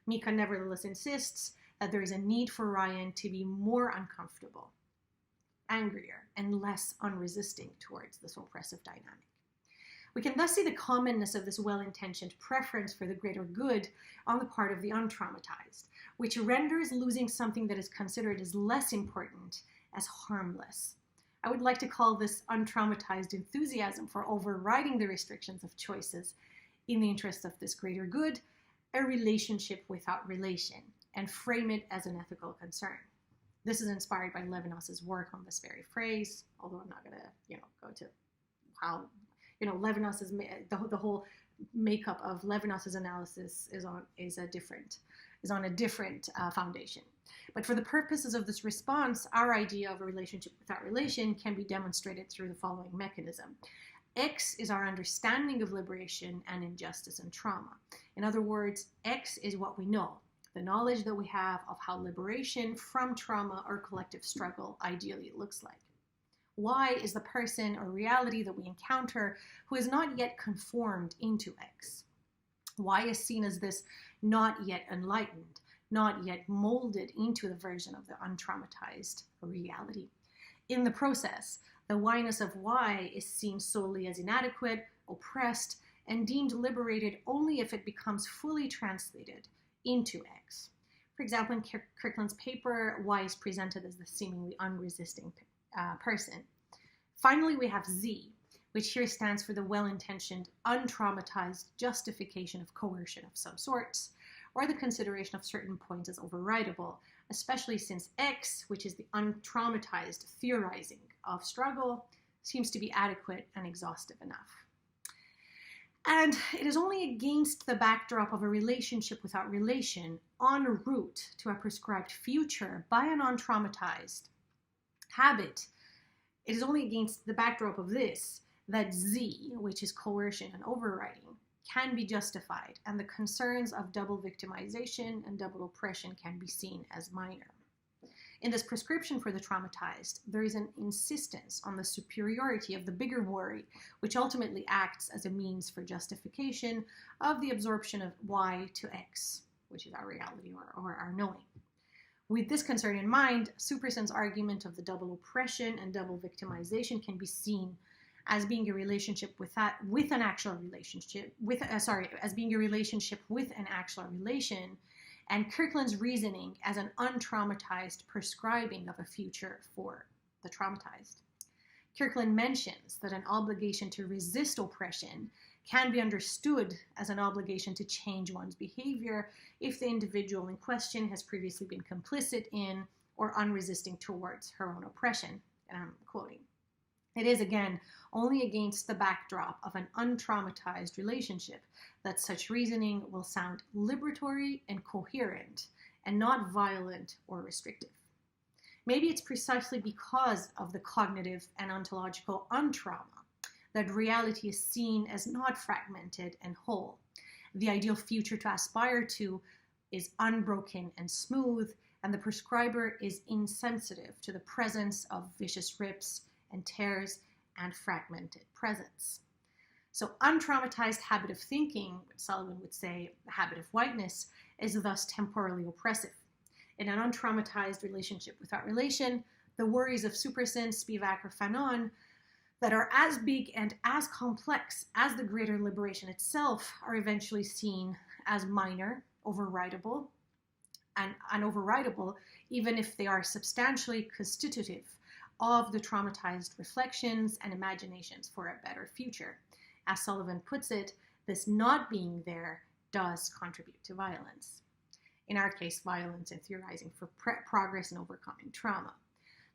Mika nevertheless insists that there is a need for Ryan to be more uncomfortable, angrier, and less unresisting towards this oppressive dynamic. We can thus see the commonness of this well-intentioned preference for the greater good on the part of the untraumatized, which renders losing something that is considered as less important as harmless. I would like to call this untraumatized enthusiasm for overriding the restrictions of choices in the interest of this greater good a relationship without relation, and frame it as an ethical concern. This is inspired by Levinas's work on this very phrase, although I'm not going to, go to how, Levinas's the whole makeup of Levinas's analysis is on a different foundation. But for the purposes of this response, our idea of a relationship without relation can be demonstrated through the following mechanism. X is our understanding of liberation and injustice and trauma. In other words, X is what we know, the knowledge that we have of how liberation from trauma or collective struggle ideally looks like. Y is the person or reality that we encounter who is not yet conformed into X. Y is seen as this not yet enlightened, not yet molded into the version of the untraumatized reality. In the process, the Y-ness of Y is seen solely as inadequate, oppressed, and deemed liberated only if it becomes fully translated into X. For example, in Kirkland's paper, Y is presented as the seemingly unresisting person. Finally, we have Z, which here stands for the well-intentioned, untraumatized justification of coercion of some sorts, or the consideration of certain points as overridable, especially since X, which is the untraumatized theorizing of struggle, seems to be adequate and exhaustive enough. And it is only against the backdrop of a relationship without relation, en route to a prescribed future by a non-traumatized habit, it is only against the backdrop of this that Z, which is coercion and overriding, can be justified, and the concerns of double victimization and double oppression can be seen as minor. In this prescription for the traumatized, there is an insistence on the superiority of the bigger worry, which ultimately acts as a means for justification of the absorption of Y to X, which is our reality or our knowing. With this concern in mind, Superson's argument of the double oppression and double victimization can be seen as being a relationship with an actual relationship, as being a relationship with an actual relation, and Kirkland's reasoning as an untraumatized prescribing of a future for the traumatized. Kirkland mentions that an obligation to resist oppression can be understood as an obligation to change one's behavior if the individual in question has previously been complicit in or unresisting towards her own oppression. And I'm quoting. It is, again, only against the backdrop of an untraumatized relationship that such reasoning will sound liberatory and coherent and not violent or restrictive. Maybe it's precisely because of the cognitive and ontological untrauma that reality is seen as not fragmented and whole. The ideal future to aspire to is unbroken and smooth, and the prescriber is insensitive to the presence of vicious rips and tears and fragmented presence. So untraumatized habit of thinking, Sullivan would say the habit of whiteness, is thus temporally oppressive. In an untraumatized relationship without relation, the worries of Superson, Spivak, or Fanon that are as big and as complex as the greater liberation itself are eventually seen as minor, overridable, and unoverridable, even if they are substantially constitutive of the traumatized reflections and imaginations for a better future. As Sullivan puts it, this not being there does contribute to violence. In our case, violence and theorizing for progress and overcoming trauma.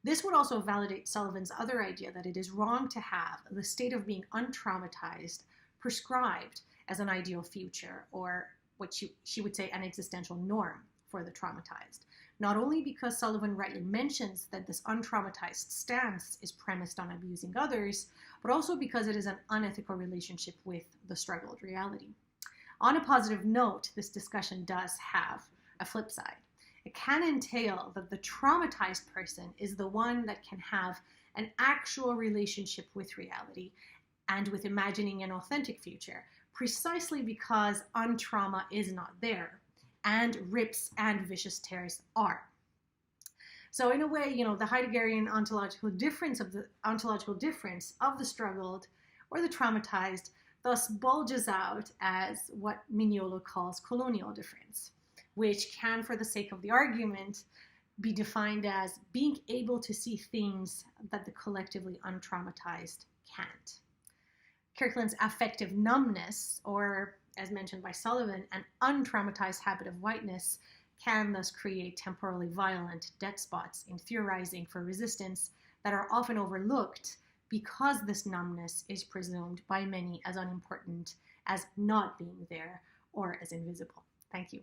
This would also validate Sullivan's other idea that it is wrong to have the state of being untraumatized prescribed as an ideal future, or what she would say an existential norm for the traumatized. Not only because Sullivan rightly mentions that this untraumatized stance is premised on abusing others, but also because it is an unethical relationship with the struggled reality. On a positive note, this discussion does have a flip side. It can entail that the traumatized person is the one that can have an actual relationship with reality and with imagining an authentic future, precisely because untrauma is not there, and rips and vicious tears are. So in a way, the Heideggerian ontological difference of the struggled or the traumatized thus bulges out as what Mignolo calls colonial difference, which can, for the sake of the argument, be defined as being able to see things that the collectively untraumatized can't. Kirkland's affective numbness, or as mentioned by Sullivan, an untraumatized habit of whiteness, can thus create temporally violent dead spots in theorizing for resistance that are often overlooked because this numbness is presumed by many as unimportant, as not being there, or as invisible. Thank you.